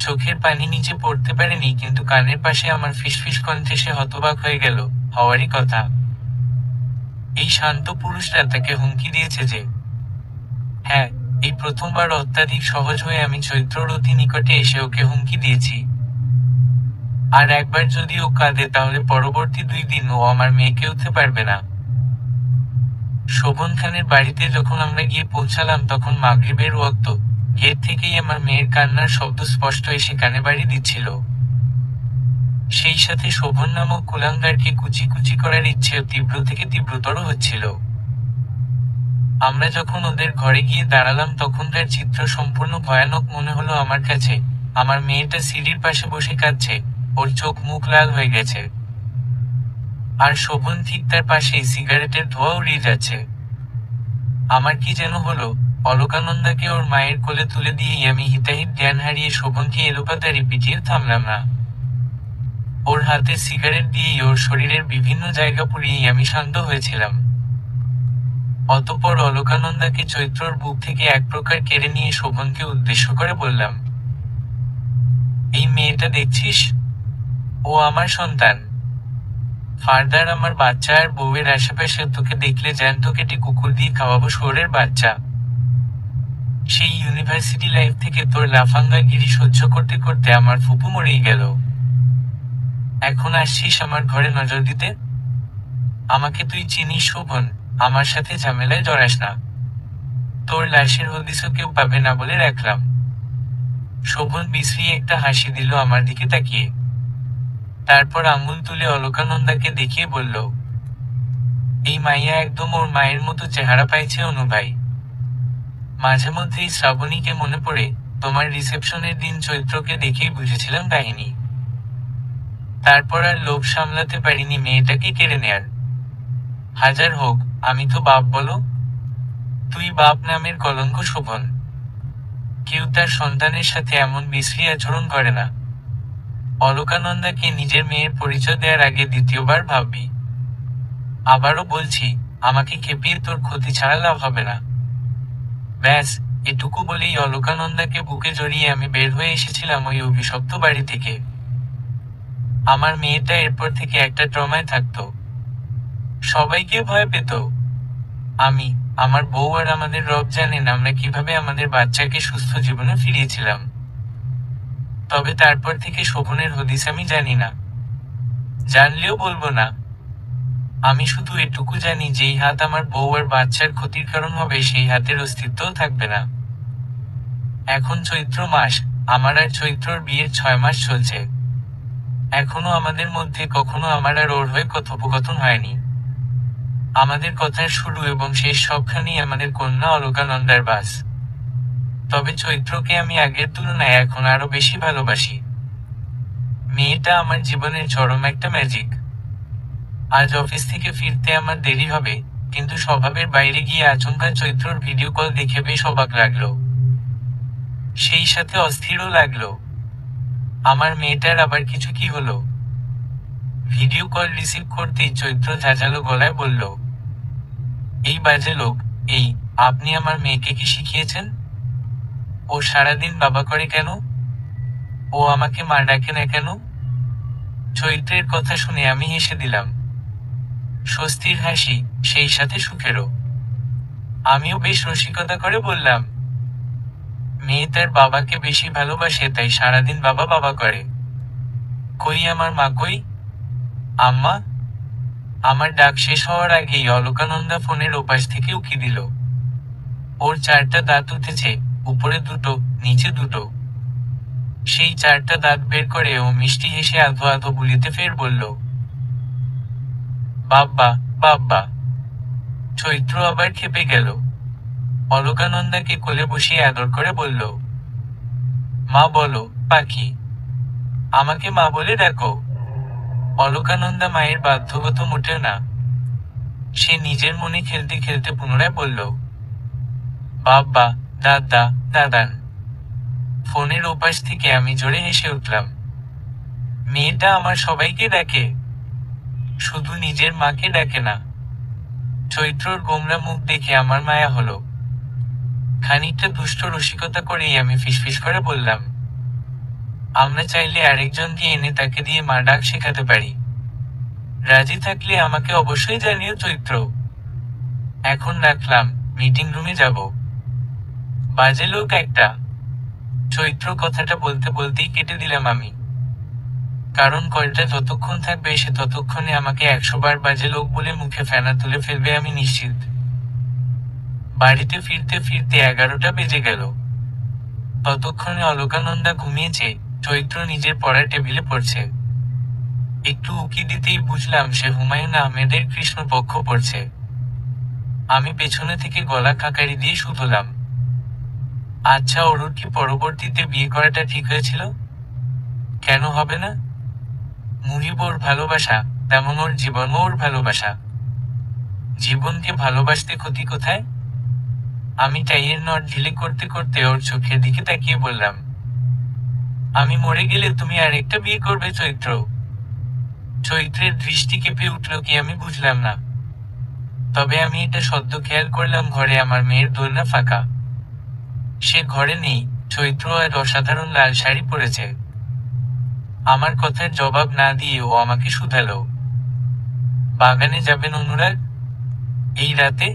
চোখের পানি নিচে পড়তে পারেনি, কিন্তু কানের পাশে আমার ফিসফিস কণ্ঠে সে হতবাক হয়ে গেল, হওয়ারই কথা। এই শান্ত পুরুষরা তাকে হুমকি দিয়েছে যে। হ্যাঁ, এই প্রথমবার অত্যাধিক সহজ হয়ে আমি চৈত্রর অতি নিকটে এসে ওকে হুমকি দিয়েছি। আর একবার যদি ও কাঁদে তাহলে পরবর্তী 2 দিন ও আমার মেয়েকে উঠতে পারবে না। শোভন খানের বাড়িতে যখন আমরা গিয়ে পৌঁছালাম তখন মাগরিবের ওয়াক্ত। এর থেকেই আমার মেয়ের কান্নার শব্দ স্পষ্ট এসে কানে বাড়ি দিচ্ছিল। সেই সাথে শোভন নামক কুলাঙ্গারকে কুচি কুচি করার ইচ্ছেও তীব্র থেকে তীব্রতর হচ্ছিল। আমরা যখন ওদের ঘরে গিয়ে দাঁড়ালাম তখন তার চিত্র সম্পূর্ণ ভয়ানক মনে হলো আমার কাছে। আমার মেয়েটা সিঁড়ির পাশে বসে কাঁদছে, ওর চোখ মুখ লাল হয়ে গেছে। আর শোভন ঠিক তার পাশেই সিগারেটের ধোঁয়া উড়িয়ে যাচ্ছে। আমার কি যেন হলো, অলকানন্দাকে ওর মায়ের কোলে তুলে দিয়েই আমি হিতাহিত জ্ঞান হারিয়ে শোভনকে এলোপাতাড়ি পিটিয়ে থামলাম না। ওর হাতে সিগারেট দিয়েই ওর শরীরের বিভিন্ন জায়গা পুড়িয়েই আমি শান্ত হয়েছিলাম। অতঃপর অলকানন্দাকে চৈত্রর বুক থেকে এক প্রকার কেড়ে নিয়ে শোভনকে উদ্দেশ্য করে বললাম, এই মেয়েটা দেখছিস, ও আমার সন্তান। ফার্দার আমার বাচ্চা আর বউয়ের আশেপাশে তোকে দেখলে জ্যান্ত কেটে কুকুর দিয়ে খাওয়াবো শুয়োরের বাচ্চা। সেই ইউনিভার্সিটি লাইফ থেকে তোর লাফাঙ্গাগিরি সহ্য করতে করতে আমার ফুপু মরেই গেল। এখন আসছিস আমার ঘরে নজর দিতে? আমাকে তুই চিনিস শোভন, আমার সাথে ঝামেলায় জড়াস না। তোর লাশের হদিসও কেউ পাবে না বলে রাখলাম। শোভন বিশ্রী একটা হাসি দিল আমার দিকে তাকিয়ে। তারপর আঙুল তুলে অলকানন্দাকে দেখিয়ে বলল, এই মাইয়া একদম ওর মায়ের মতো চেহারা পাইছে অনু ভাই। মাঝে মধ্যেই শ্রাবণীকে মনে পড়ে, তোমার রিসেপশনের দিন চৈত্রকে দেখেই বুঝেছিলাম কাহিনী। তারপর আর লোভ সামলাতে পারিনি মেয়েটাকে কেড়ে নেয়ার। হাজার হোক, আমি তো বাপ বলো। তুই বাপ নামের কলঙ্ক শোভন। কেউ তার সন্তানের সাথে এমন বিশ্রী আচরণ করে না। অলকানন্দাকে নিজের মেয়ের পরিচয় দেওয়ার আগে দ্বিতীয়বার ভাববি। আবারও বলছি, আমাকে খেপিয়ে তোর ক্ষতি ছাড়া লাভ হবে না। ব্যাস, এটুকু বলেই অলকানন্দাকে বুকে জড়িয়ে আমি বের হয়ে এসেছিলাম ওই অভিশপ্ত বাড়ি থেকে। আমার মেয়েটা এরপর থেকে একটা ট্রমায় থাকতো, সবাইকে ভয় পেত। আমি, আমার বউ আর আমাদের রব জানেন আমরা কিভাবে আমাদের বাচ্চাকে সুস্থ জীবনে ফিরিয়েছিলাম। তবে তারপর থেকে শোভনের হদিস আমি জানি না, জানলেও বলবো না। আমি শুধু এটুকু জানি যেই হাত আমার বউ আর বাচ্চার ক্ষতির কারণ হবে সেই হাতের অস্তিত্বও থাকবে না। এখন চৈত্র মাস, আমার আর চৈত্রর বিয়ের 6 মাস চলছে। এখনো আমাদের মধ্যে কখনো আমার আর ওর হয়ে কথোপকথন হয়নি। আমাদের কথার শুরু এবং শেষ সবখানেই আমাদের কন্যা অলকানন্দার বাস। তবে চৈত্রকে আমি আগের তুলনায় এখন আরো বেশি ভালোবাসি। মেয়েটা আমার জীবনের চরম একটা ম্যাজিক। আজ অফিস থেকে ফিরতে আমার দেরি হবে, কিন্তু স্বভাবের বাইরে গিয়ে আচমকা চৈত্রর ভিডিও কল দেখে বেশ অবাক লাগলো। সেই সাথে অস্থিরও লাগলো। আমার মেয়েটার আবার কিছু কি হলো? ভিডিও কল রিসিভ করতেই চৈত্র ঝাঁঝালো গলায় বলল, এই বাজে লোক, এই, আপনি আমার মেয়েকে কি শিখিয়েছেন? ও সারাদিন বাবা করে কেন? ও আমাকে মা ডাকে না কেন? চৈত্রের কথা শুনে আমি হেসে দিলাম। স্বস্তির হাসি, সেই সাথে সুখেরও। আমিও বেশ রসিকতা করে বললাম, মেয়ে তার বাবাকে বেশি ভালোবাসে তাই সারাদিন বাবা বাবা করে। কই আমার মা কই? আম্মা? আমার ডাক শেষ হওয়ার আগেই অলকানন্দা ফোনের ওপাশ থেকে উকি দিল। ওর 4টা দাঁত উঠেছে, উপরে 2টো, নিচে 2টো। সেই 4টা দাঁত বের করে ও মিষ্টি হেসে আধো আধো বুলিতে ফের বলল, বাব্বা বাব্বা। চৈত্র আবার খেপে গেল। অলকানন্দাকে কোলে বসিয়ে আদর করে বলল, মা বলো পাখি, আমাকে মা বলে ডাকো। অলকানন্দা মায়ের বাধ্যগত মোটেও না। সে নিজের মনে খেলতে খেলতে পুনরায় বলল, বাব্বা, দাদা, দাদান। ফোনের ওপাশ থেকে আমি জোরে হেসে উঠলাম। মেয়েটা আমার সবাইকে ডাকে, শুধু নিজের মাকে ডাকে না। চৈত্রর গোমরা মুখ দেখে আমার মায়া হলো। খানিকটা দুষ্ট রসিকতা করেই আমি ফিসফিস করে বললাম, আমরা চাইলে আরেকজনকে এনে তাকে দিয়ে মা ডাক শেখাতে পারি। রাজি থাকলে আমাকে অবশ্যই জানিও চৈত্র। এখন রাখলাম, মিটিং রুমে যাব। বাজে লোক একটা। চৈত্র কথাটা বলতে বলতেই কেটে দিলাম আমি। কারণ কলটা যতক্ষণ থাকবে সে ততক্ষণে আমাকে 100 বার বাজে লোক বলে মুখে ফেনা তুলে ফেলবে আমি নিশ্চিত। বাড়িতে ফিরতে ফিরতে 11টা বেজে গেল। ততক্ষণে অলকানন্দা ঘুমিয়েছে, চৈত্র নিজের পড়ার টেবিলে পড়ছে। একটু উকি দিতেই বুঝলাম সে হুমায়ুন আহমেদের কৃষ্ণপক্ষ পড়ছে। আমি পেছনে থেকে গলা খাকারি দিয়ে শুধলাম, আচ্ছা, অরুর কি পরবর্তীতে বিয়ে করাটা ঠিক হয়েছিল? কেন হবে না? মুহিব ওর ভালোবাসা, তেমন ওর জীবনও ওর ভালোবাসা। জীবনকে ভালোবাসতে ক্ষতি কোথায়? আমি টাইয়ের নট ঢিলে করতে করতে ওর চোখের দিকে তাকিয়ে বললাম, আমি মরে গেলে তুমি আরেকটা বিয়ে করবে চৈত্র? চৈত্রের দৃষ্টি কেঁপে উঠল কি আমি বুঝলাম না। তবে আমি এটা সদ্য খেয়াল করলাম, ঘরে আমার মেয়ের দোলনা ফাঁকা। সে ঘরে নেই। চৈত্র আর অসাধারণ লাল শাড়ি পরেছে। আমার কথার জবাব না দিয়ে ও আমাকে শুধালো, বাগানে যাবেন অনুরাগ? এই রাতে?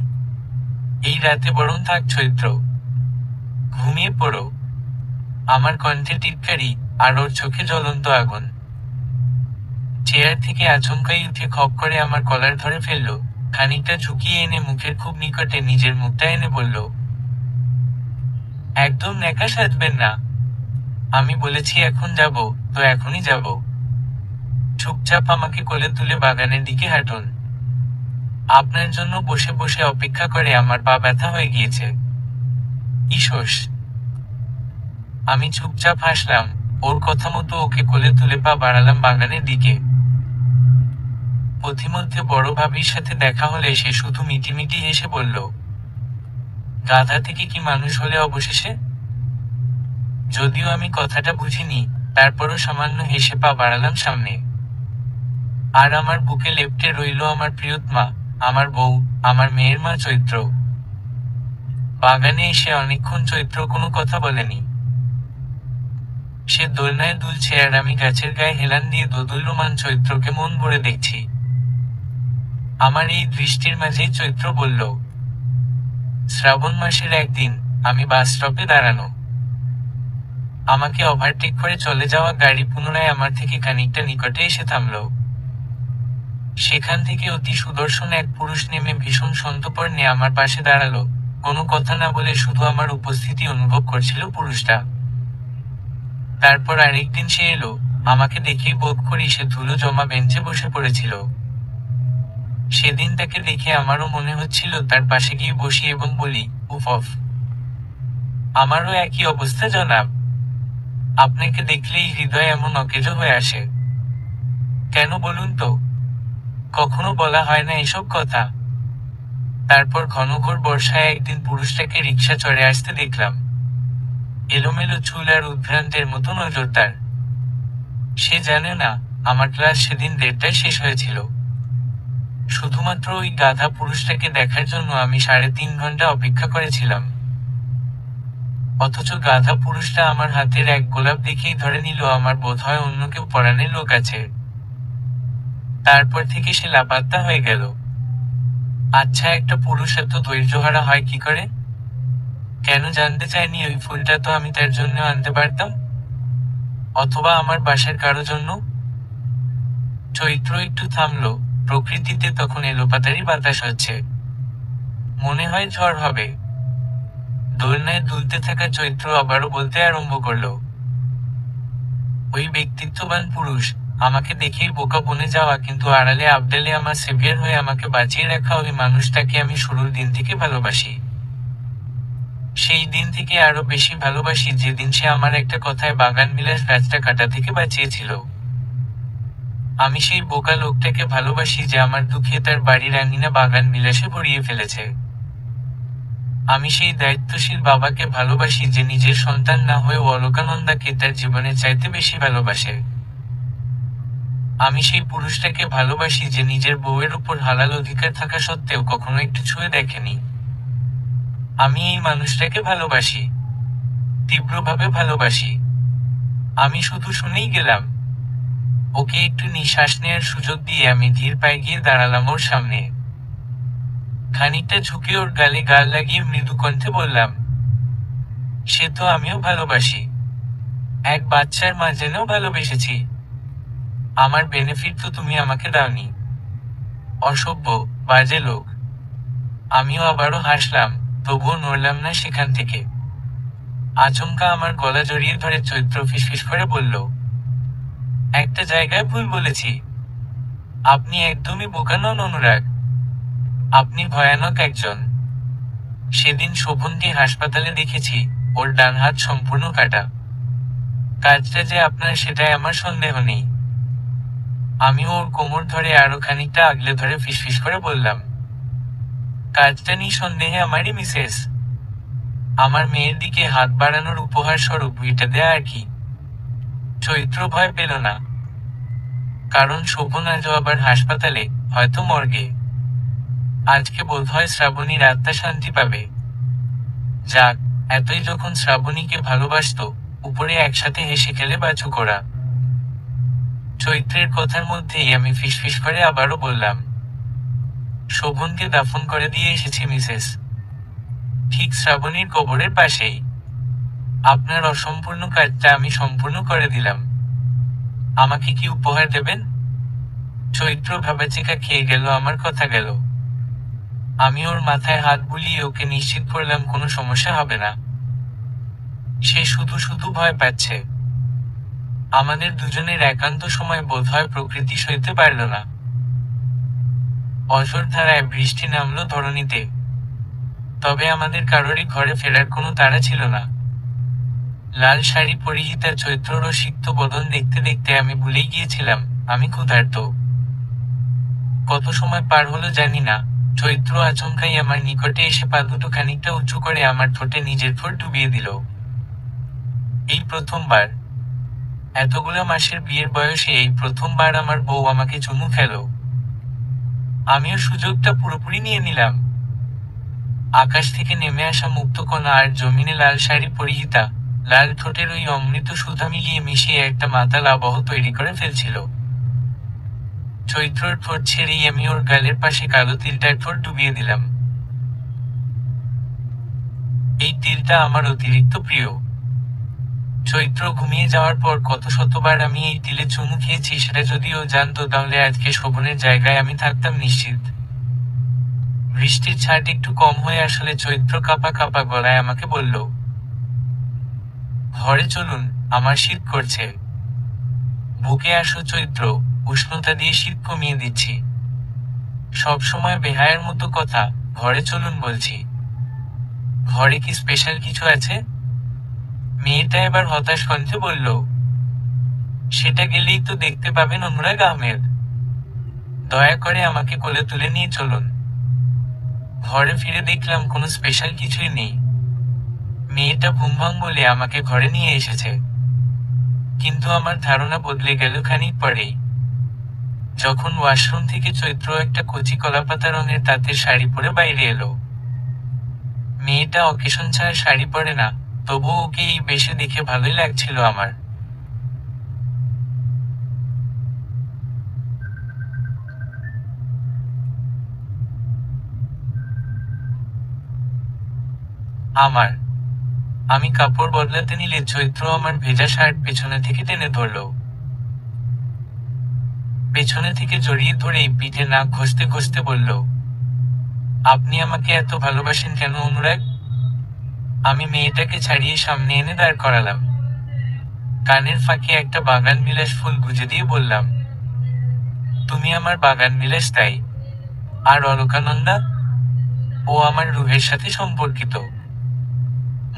এই রাতে বরং থাক চৈত্র, ঘুমিয়ে পড়ো। আমার কণ্ঠে টিটকারি, আর ওর চোখে জ্বলন্ত আগুন। চেয়ার থেকে আচমকাই উঠে খপ করে আমার কলার ধরে ফেলল, খানিকটা ঝুঁকিয়ে এনে মুখের খুব নিকটে নিজের মুখটা এনে বলল, একদম ন্যাকা সাজবেন না। আমি বলেছি এখন যাব, তো এখনই যাব। চুপচাপ আমাকে কোলে তুলে বাগানের দিকে হাঁটুন। আপনার জন্য বসে বসে অপেক্ষা করে আমার পা ব্যথা হয়ে গিয়েছে। ইসোস। আমি চুপচাপ হাসলাম। ওর কথা মতো ওকে কোলে তুলে পা বাড়ালাম বাগানের দিকে। পথিমধ্যে বড় ভাবির সাথে দেখা হলে সে শুধু মিটিমিটি হেসে বলল, গাধা থেকে কি মানুষ হলে অবশেষে? যদিও আমি কথাটা বুঝিনি, তারপরও সামান্য হেসে পা বাড়ালাম সামনে। আর আমার বুকে লেপ্টে রইল আমার প্রিয়তমা, আমার বউ, আমার মেয়ের মা চৈত্র। বাগানে এসে অনেকক্ষণ চৈত্র কোনো কথা বলেনি। সে দোলনায় দুলছে আর আমি গাছের গায়ে হেলান দিয়ে দোদুল্যমান চৈত্রকে মন ভরে দেখছি। আমার এই দৃষ্টির মাঝেই চৈত্র বলল, শ্রাবণ মাসের একদিন আমি বাস স্টপে দাঁড়ানো। আমাকে ওভারটেক করে চলে যাওয়া গাড়ি পুনরায় আমার থেকে খানিকটা নিকটে এসে থামল। সেখান থেকে অতি সুদর্শন এক পুরুষ নেমে ভীষণ সন্তর্পণে আমার পাশে দাঁড়ালো। কোনো কথা না বলে শুধু আমার উপস্থিতি অনুভব করছিল পুরুষটা। তারপর আরেকদিন সে এলো। আমাকে দেখেই বোধ করি সে ধুলো জমা বেঞ্চে বসে পড়েছিল। সেদিন তাকে দেখে আমারও মনে হচ্ছিল তার পাশে গিয়ে বসি এবং বলি, উফ অফ, আমারও একই অবস্থা জনাব। আপনাকে দেখলেই হৃদয় এমন অকেজো হয়ে আসে। কেন বলুন তো? কখনো বলা হয় না এসব কথা। তারপর ঘনঘোর বর্ষায় একদিন পুরুষটাকে রিকশা চড়ে আসতে দেখলাম। এলোমেলো চুল আর উদ্ভ্রান্তের মতো নজরদার। সে জানে না আমার ক্লাস সেদিন 1:30টায় শেষ হয়েছিল। শুধুমাত্র ওই গাধা পুরুষটাকে দেখার জন্য আমি 3.5 ঘন্টা অপেক্ষা করেছিলাম। অথচ গাধা পুরুষটা আমার হাতের এক গোলাপ দেখেই ধরে নিল আমার বোধহয় অন্য কেউ পরাণের লোক আছে। তারপর থেকে সে লাপাত্তা হয়ে গেল। আচ্ছা, একটা পুরুষ এত ধৈর্যহারা হয় কি করে? কেন জানতে চাইনি ওই ফুলটা তো আমি তার জন্য আনতে পারতাম, অথবা আমার বাসার কারো জন্য। চৈত্র একটু থামলো। প্রকৃতিতে তখন এলোপাতাড়ি বাতাস হচ্ছে। মনে হয় ঝড় হবে। দোলনায় দুলতে থাকা চৈত্র আবারও বলতে আরম্ভ করলো, ওই ব্যক্তিত্ববান পুরুষ, আমাকে দেখেই বোকা বনে যাওয়া কিন্তু আড়ালে আবডালে আমার সেভিয়ার হয়ে আমাকে বাঁচিয়ে রাখা ওই মানুষটাকে আমি শুরুর দিন থেকে ভালোবাসি। সেই দিন থেকে আরো বেশি ভালোবাসি যেদিন সে আমার একটা কথায় বাগান বিলাস গাছটা কাটা থেকে বাঁচিয়েছিল। আমি সেই বোকা লোকটাকে ভালোবাসি যে আমার দুঃখে তার বাড়ির আঙিনা বাগান বিলাসে ভরিয়ে ফেলেছে। আমি সেই দায়িত্বশীল বাবাকে ভালোবাসি যে নিজের সন্তান না হয়ে অলকানন্দাকে তার জীবনের চাইতে বেশি ভালোবাসে। আমি সেই পুরুষটাকে ভালোবাসি যে নিজের বউয়ের উপর হালাল অধিকার থাকা সত্ত্বেও কখনো একটু ছুঁয়ে দেখেনি। আমি এই মানুষটাকে ভালোবাসি, তীব্রভাবে ভালোবাসি। আমি শুধু শুনেই গেলাম। ওকে একটু নিঃশ্বাস নেয়ার সুযোগ দিয়ে আমি ধীর পায়ে গিয়ে দাঁড়ালাম ওর সামনে। খানিকটা ঝুঁকে ওর গালে গাল লাগিয়ে মৃদু কণ্ঠে বললাম, সে তো আমিও ভালোবাসি। এক বাচ্চার মা জেনেও ভালোবেসেছি। আমার বেনিফিট তো তুমি আমাকে দাওনি। অসভ্য, বাজে লোক। আমিও আবারও হাসলাম, তবুও নড়লাম না সেখান থেকে। আচমকা আমার গলা জড়িয়ে ধরে চৈত্র ফিসফিস করে বলল, একটা জায়গায় ভুল বলেছি। আপনি একদমই বোকা নন অনুরাগ। আপনি ভয়ানক একজন। সেদিন শোভনকে হাসপাতালে দেখেছি, ওর ডান হাত সম্পূর্ণ কাটা। কাজটা যে আপনার সেটাই আমার সন্দেহ নেই। আমি ওর কোমর ধরে আরো খানিকটা আগলে ধরে ফিসফিস করে বললাম, কাজটা নিঃসন্দেহে আমারই মিসেস। আমার মেয়ের দিকে হাত বাড়ানোর উপহার স্বরূপ এটা দেয়া আর কি। চৈত্র ভয় পেল না, কারণ শোভন আজও আবার হাসপাতালে, হয়তো মর্গে। আজকে বোধহয় শ্রাবণীর আত্মা শান্তি পাবে। যাক, এতই যখন শ্রাবণীকে ভালোবাসতো, উপরে একসাথে হেসে খেলে বাঁচুক ওরা। চৈত্রের কথার মধ্যেই আমি ফিসফিস করে আবারও বললাম, শোভনকে দাফন করে দিয়ে এসেছি মিসেস, ঠিক শ্রাবণীর কবরের পাশেই। আপনার অসম্পূর্ণ কাজটা আমি সম্পূর্ণ করে দিলাম। আমাকে কি উপহার দেবেন? চৈত্র ভাবাচিকা খেয়ে গেল আমার কথা গেল। আমি ওর মাথায় হাত বুলিয়ে ওকে নিশ্চিত করলাম কোনো সমস্যা হবে না। সে শুধু শুধু ভয় পাচ্ছে। আমাদের দুজনের একান্ত সময় বোধহয় প্রকৃতি সইতে পারল না। অঝোর ধারায় বৃষ্টি নামলো ধরণীতে। তবে আমাদের কারোরই ঘরে ফেরার কোনো তাড়া ছিল না। লাল শাড়ি পরিহিতা চৈত্রর সিক্ত বদন দেখতে দেখতে আমি ভুলেই গিয়েছিলাম আমি ক্ষুধার্ত। কত সময় পার হলো জানি না, চৈত্র আচমকাই আমার নিকটে এসে পা দুটো খানিকটা উঁচু করে আমার ঠোঁটে নিজের ঠোঁট ডুবিয়ে দিল। এই প্রথমবার, এতগুলো মাসের বিয়ের বয়সে এই প্রথমবার আমার বউ আমাকে চুমু খেল। আমিও সুযোগটা পুরোপুরি নিয়ে নিলাম। আকাশ থেকে নেমে আসা মুক্তকণা আর জমিনে লাল শাড়ি পরিহিতা, লাল ঠোঁটের ওই অমৃত সুধা মিলিয়ে মিশিয়ে একটা মাতাল আবহ তৈরি করে ফেলছিল। চৈত্রর ঠোঁট ছেড়েই আমি ওর গালের পাশে কালো তিলটার ঠোঁট ডুবিয়ে দিলাম। এই তিলটা আমার অতিরিক্ত প্রিয়। চৈত্র ঘুমিয়ে যাওয়ার পর কত শতবার আমি এই তিলে চুমু খেয়েছি সেটা যদিও জানতো, তাহলে আজকে শোভনের জায়গায় আমি থাকতাম নিশ্চিত। বৃষ্টির ছাট একটু কম হয়ে আসলে চৈত্র কাঁপা কাঁপা গলায় আমাকে বলল, ঘরে চলুন, আমার শীত করছে। বুকে আসো চৈত্র, উষ্ণতা দিয়ে শীত কমিয়ে দিচ্ছি। সব সময় বেহায়ের মতো কথা, ঘরে চলুন বলছি। ঘরে কি স্পেশাল কিছু আছে? মেয়েটা এবার হতাশ কণ্ঠে বলল, সেটা গেলেই তো দেখতে পাবেন অনুরাগ আহমেদ। দয়া করে আমাকে কোলে তুলে নিয়ে চলুন। ঘরে ফিরে দেখলাম কোনো স্পেশাল কিছুই নেই। মেয়েটা ভুমভাং বলে আমাকে ঘরে নিয়ে এসেছে। কিন্তু আমার ধারণা বদলে গেল খানিক পরেই, যখন ওয়াশরুম থেকে চৈত্র একটা কচি কলাপাতা রঙের তাঁতের শাড়ি পরে বাইরে এলো। মেয়েটা অকেশন ছাড়া শাড়ি পরে না, তবুও ওকে এই বেশে দেখে ভালোই লাগছিল আমার। আমি কাপড় বদলাতে নিলে চৈত্র আমার ভেজা শার্ট পেছনে থেকে টেনে ধরল। পেছনে থেকে জড়িয়ে ধরেই পিঠে নাক ঘষতে ঘষতে বলল, আপনি আমাকে এত ভালোবাসেন কেন অনুরাগ? আমি মেয়েটাকে ছাড়িয়ে সামনে এনে দাঁড় করালাম। কানের ফাঁকে একটা বাগান বিলাস ফুল গুজে দিয়ে বললাম, তুমি আমার বাগান বিলাস তাই। আর অলকানন্দা, ও আমার রুহের সাথে সম্পর্কিত।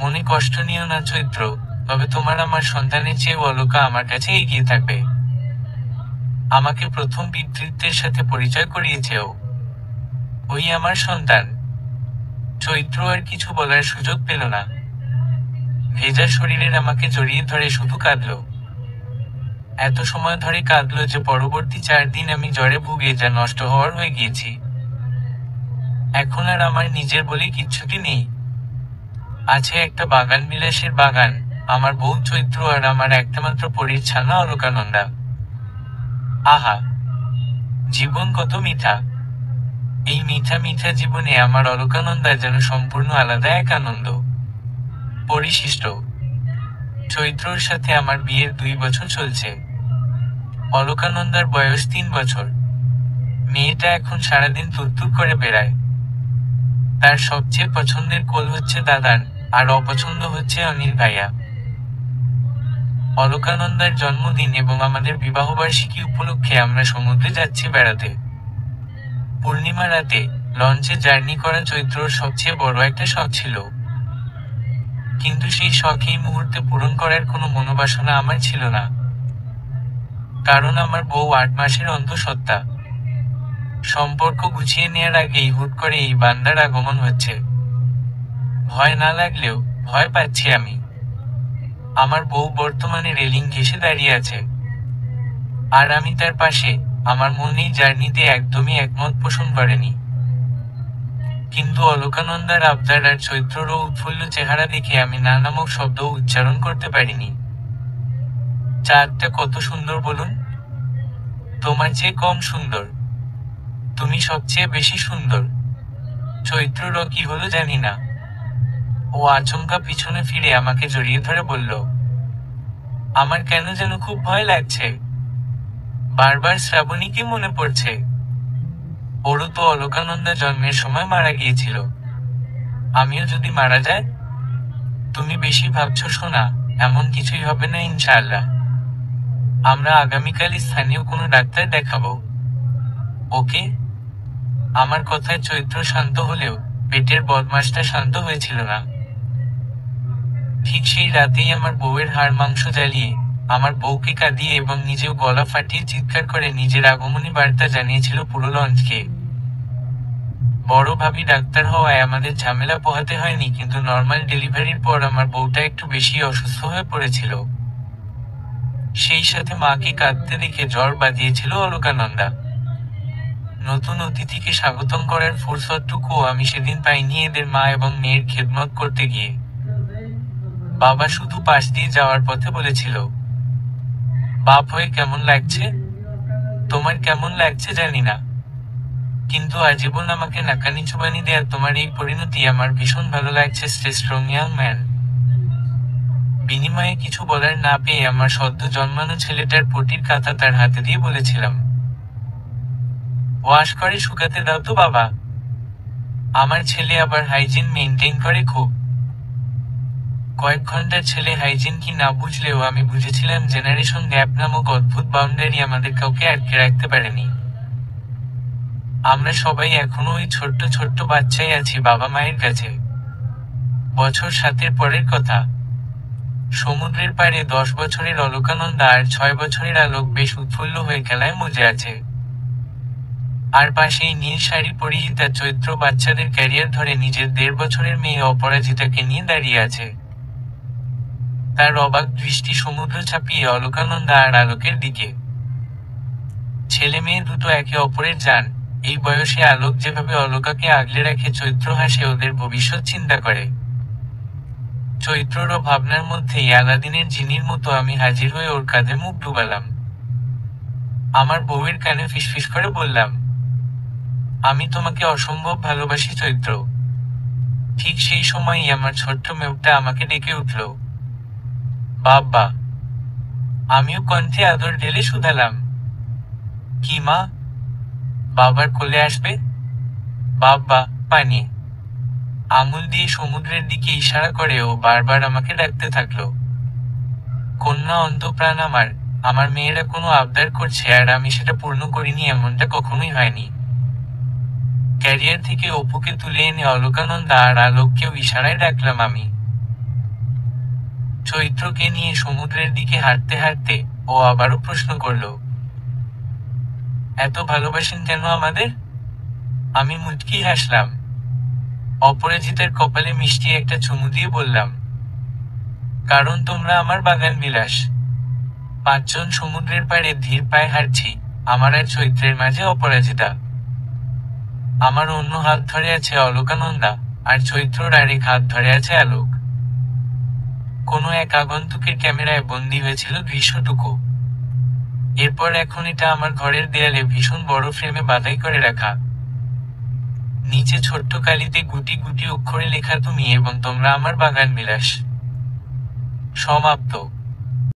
মনে কষ্ট নিও না চৈত্র, তবে তোমার আমার সন্তানের চেয়ে অলকা আমার কাছে এগিয়ে থাকবে। আমাকে প্রথম পিতৃত্বের সাথে পরিচয় করিয়েছে ও। ওই আমার সন্তান। চৈত্র আর কিছু বলার সুযোগ পেল না। ভেজা শরীরের আমাকে জড়িয়ে ধরে শুধু কাঁদল। এত সময় ধরে কাঁদল যে পরবর্তী 4 দিন আমি জ্বরে ভুগে যা নষ্ট হওয়ার হয়ে গিয়েছি। এখন আর আমার নিজের বলে কিচ্ছুটি নেই। আছে একটা বাগান বিলাসের বাগান, আমার বউ চৈত্র আর আমার একটামাত্র পরীর ছানা অলকানন্দা। আহা, জীবন কত মিঠা! এই মিঠা মিঠা জীবনে আমার অলকানন্দা যেন সম্পূর্ণ আলাদা এক আনন্দ। পরিশিষ্ট। চৈত্রর সাথে আমার বিয়ের 2 বছর চলছে। অলকানন্দার বয়স 3 বছর। মেয়েটা এখন সারাদিন তুরতুর করে বেড়ায়। তার সবচেয়ে পছন্দের কোল হচ্ছে দাদার, আর অপছন্দ হচ্ছে অনিল ভাইয়া। অলকানন্দার জন্মদিন এবং আমাদের বিবাহবার্ষিকী উপলক্ষে আমরা সমুদ্রে যাচ্ছি বেড়াতে। পূর্ণিমা রাতে লঞ্চে জার্নি করা চৈত্রর সবচেয়ে বড় একটা শখ ছিল, কিন্তু সেই শখ এই মুহূর্তে পূরণ করার কোনো মনোবাসনা আমার ছিল না। কারণ আমার বউ 8 মাসের অন্তঃসত্ত্বা। সম্পর্ক গুছিয়ে নেয়ার আগেই হুট করে এই বান্দার আগমন হচ্ছে। ভয় না লাগলেও ভয় পাচ্ছি আমি। আমার বউ বর্তমানে রেলিং ঘেঁষে দাঁড়িয়ে আছে, আর আমি তার পাশে। আমার মন এই জার্নিতে একদমই একমত পোষণ করেনি। কিন্তু অলকানন্দার আবদার আর চৈত্রর উৎফুল্ল চেহারা দেখে আমি না নামক শব্দ উচ্চারণ করতে পারিনি। চাঁদটা কত সুন্দর বলুন? তোমার চেয়ে কম সুন্দর। তুমি সবচেয়ে বেশি সুন্দর। চৈত্রর কি হলো জানি না, ও আচমকা পিছনে ফিরে আমাকে জড়িয়ে ধরে বলল, আমার কেন যেন খুব ভয় লাগছে। বারবার শ্রাবণীকে মনে পড়ছে। ওরও তো অলকানন্দা জন্মের সময় মারা গিয়েছিল। আমিও যদি মারা যায়? তুমি বেশি ভাবছো সোনা, এমন কিছুই হবে না ইনশাআল্লাহ। আমরা আগামীকাল স্থানীয় কোনো ডাক্তার দেখাবো, ওকে? আমার কথায় চৈত্র শান্ত হলেও পেটের বদমাশটা শান্ত হয়েছিল না। ঠিক সেই রাতেই আমার বউয়ের হাড় মাংস জ্বালিয়ে, আমার বউকে কাঁদিয়ে এবং নিজেও গলা ফাটিয়ে চিৎকার করে নিজের আগমনী বার্তা জানিয়েছিল পুরো লঞ্চকে। বড় ভাবি ডাক্তার হওয়ায় আমাদের ঝামেলা পোহাতে হয়নি, কিন্তু নর্মাল ডেলিভারির পর আমার বউটা একটু বেশি অসুস্থ হয়ে পড়েছিল। সেই সাথে মাকে কাঁদতে দেখে জ্বর বাঁধিয়েছিল অলকানন্দা। নতুন অতিথিকে স্বাগতম করার ফুরসতটুকুও আমি সেদিন পাইনি এদের মা এবং মেয়ের খেদমত করতে গিয়ে। বাবা শুধু পাশ দিয়ে যাওয়ার পথে বলেছিল, বাপ হয়ে কেমন লাগছে? তোমার কেমন লাগছে জানি না, কিন্তু আজীবন আমাকে নাকানি চুবানি দেয়া তোমার এই পরিণতি আমার ভীষণ ভালো লাগছে। Stay strong young man. বিনিময়ে কিছু বলার না পেয়ে আমার সদ্য জন্মানো ছেলেটার পটির কাঁথা তার হাতে দিয়ে বলেছিলাম, ওয়াশ করে শুকাতে দাও তো বাবা। আমার ছেলে আবার হাইজিন মেনটেন করে খুব। কয়েক ঘন্টার ছেলে হাইজিন কি না বুঝলেও আমি বুঝেছিলাম জেনারেশন গ্যাপ নামক অদ্ভুত বাউন্ডারি আমাদের কাউকে আটকে রাখতে পারেনি। আমরা সবাই এখনো ওই ছোট্ট ছোট্ট বাচ্চাই আছি বাবা মায়ের কাছে। বছর 7 পরের কথা। সমুদ্রের পাড়ে 10 বছরের অলকানন্দা আর 6 বছরের আলোক বেশ উৎফুল্ল হয়ে খেলায় মজে আছে। আর পাশেই নীল শাড়ি পরিহিতা চৈত্র বাচ্চাদের ক্যারিয়ার ধরে নিজের 1.5 বছরের মেয়ে অপরাজিতাকে নিয়ে দাঁড়িয়ে আছে। তার অবাক দৃষ্টি সমুদ্র ছাপিয়ে অলকানন্দা আর আলোকের দিকে। ছেলে মেয়ে দুটো একে অপরের জান। এই বয়সে আলোক যেভাবে অলকাকে আগলে রাখে, চৈত্র হাসে ওদের ভবিষ্যৎ চিন্তা করে। চৈত্ররও ভাবনার মধ্যেই আলাদিনের জিনির মতো আমি হাজির হয়ে ওর কাঁধে মুখ ডুবালাম। আমার বউয়ের কানে ফিসফিস করে বললাম, আমি তোমাকে অসম্ভব ভালোবাসি চৈত্র। ঠিক সেই সময়ই আমার ছোট্ট মেয়েটা আমাকে ডেকে উঠল, বাবা। আমিও কণ্ঠে আদর ঢেলে শুধালাম, কি মা? বাবার কোলে আসবে? বাবা, পানি। আঙুল দিয়ে সমুদ্রের দিকে ইশারা করে ও বারবার আমাকে ডাকতে থাকলো। কন্যা অন্তঃপ্রাণ আমার। আমার মেয়েরা কোনো আবদার করছে আর আমি সেটা পূর্ণ করিনি, এমনটা কখনোই হয়নি। ক্যারিয়ার থেকে অপুকে তুলে এনে অলকানন্দা আর আলোককেও ইশারায় ডাকলাম আমি। চৈত্রকে নিয়ে সমুদ্রের দিকে হাঁটতে হাঁটতে ও আবারও প্রশ্ন করল, এত ভালোবাসেন কেন আমাদের? আমি মুচকি হাসলাম। অপরাজিতার কপালে মিষ্টি একটা চুমু দিয়ে বললাম, কারণ তোমরা আমার বাগান বিলাস। 5 জন সমুদ্রের পাড়ে ধীর পায়ে হাঁটছি, আমার আর চৈত্রের মাঝে অপরাজিতা। আমার অন্য হাত ধরে আছে অলকানন্দা, আর চৈত্রর আরেক হাত ধরে আছে আলোক। কোনো এক আগন্তুকের ক্যামেরায় বন্দী হয়েছিল দৃশ্যটুকু। এরপর এখন এটা আমার ঘরের দেয়ালে ভীষণ বড় ফ্রেমে বাঁধাই করে রাখা। নিচে ছোট্ট কালিতে গুটি গুটি অক্ষরে লেখা, তুমি এবং তোমরা আমার বাগান বিলাস। সমাপ্ত।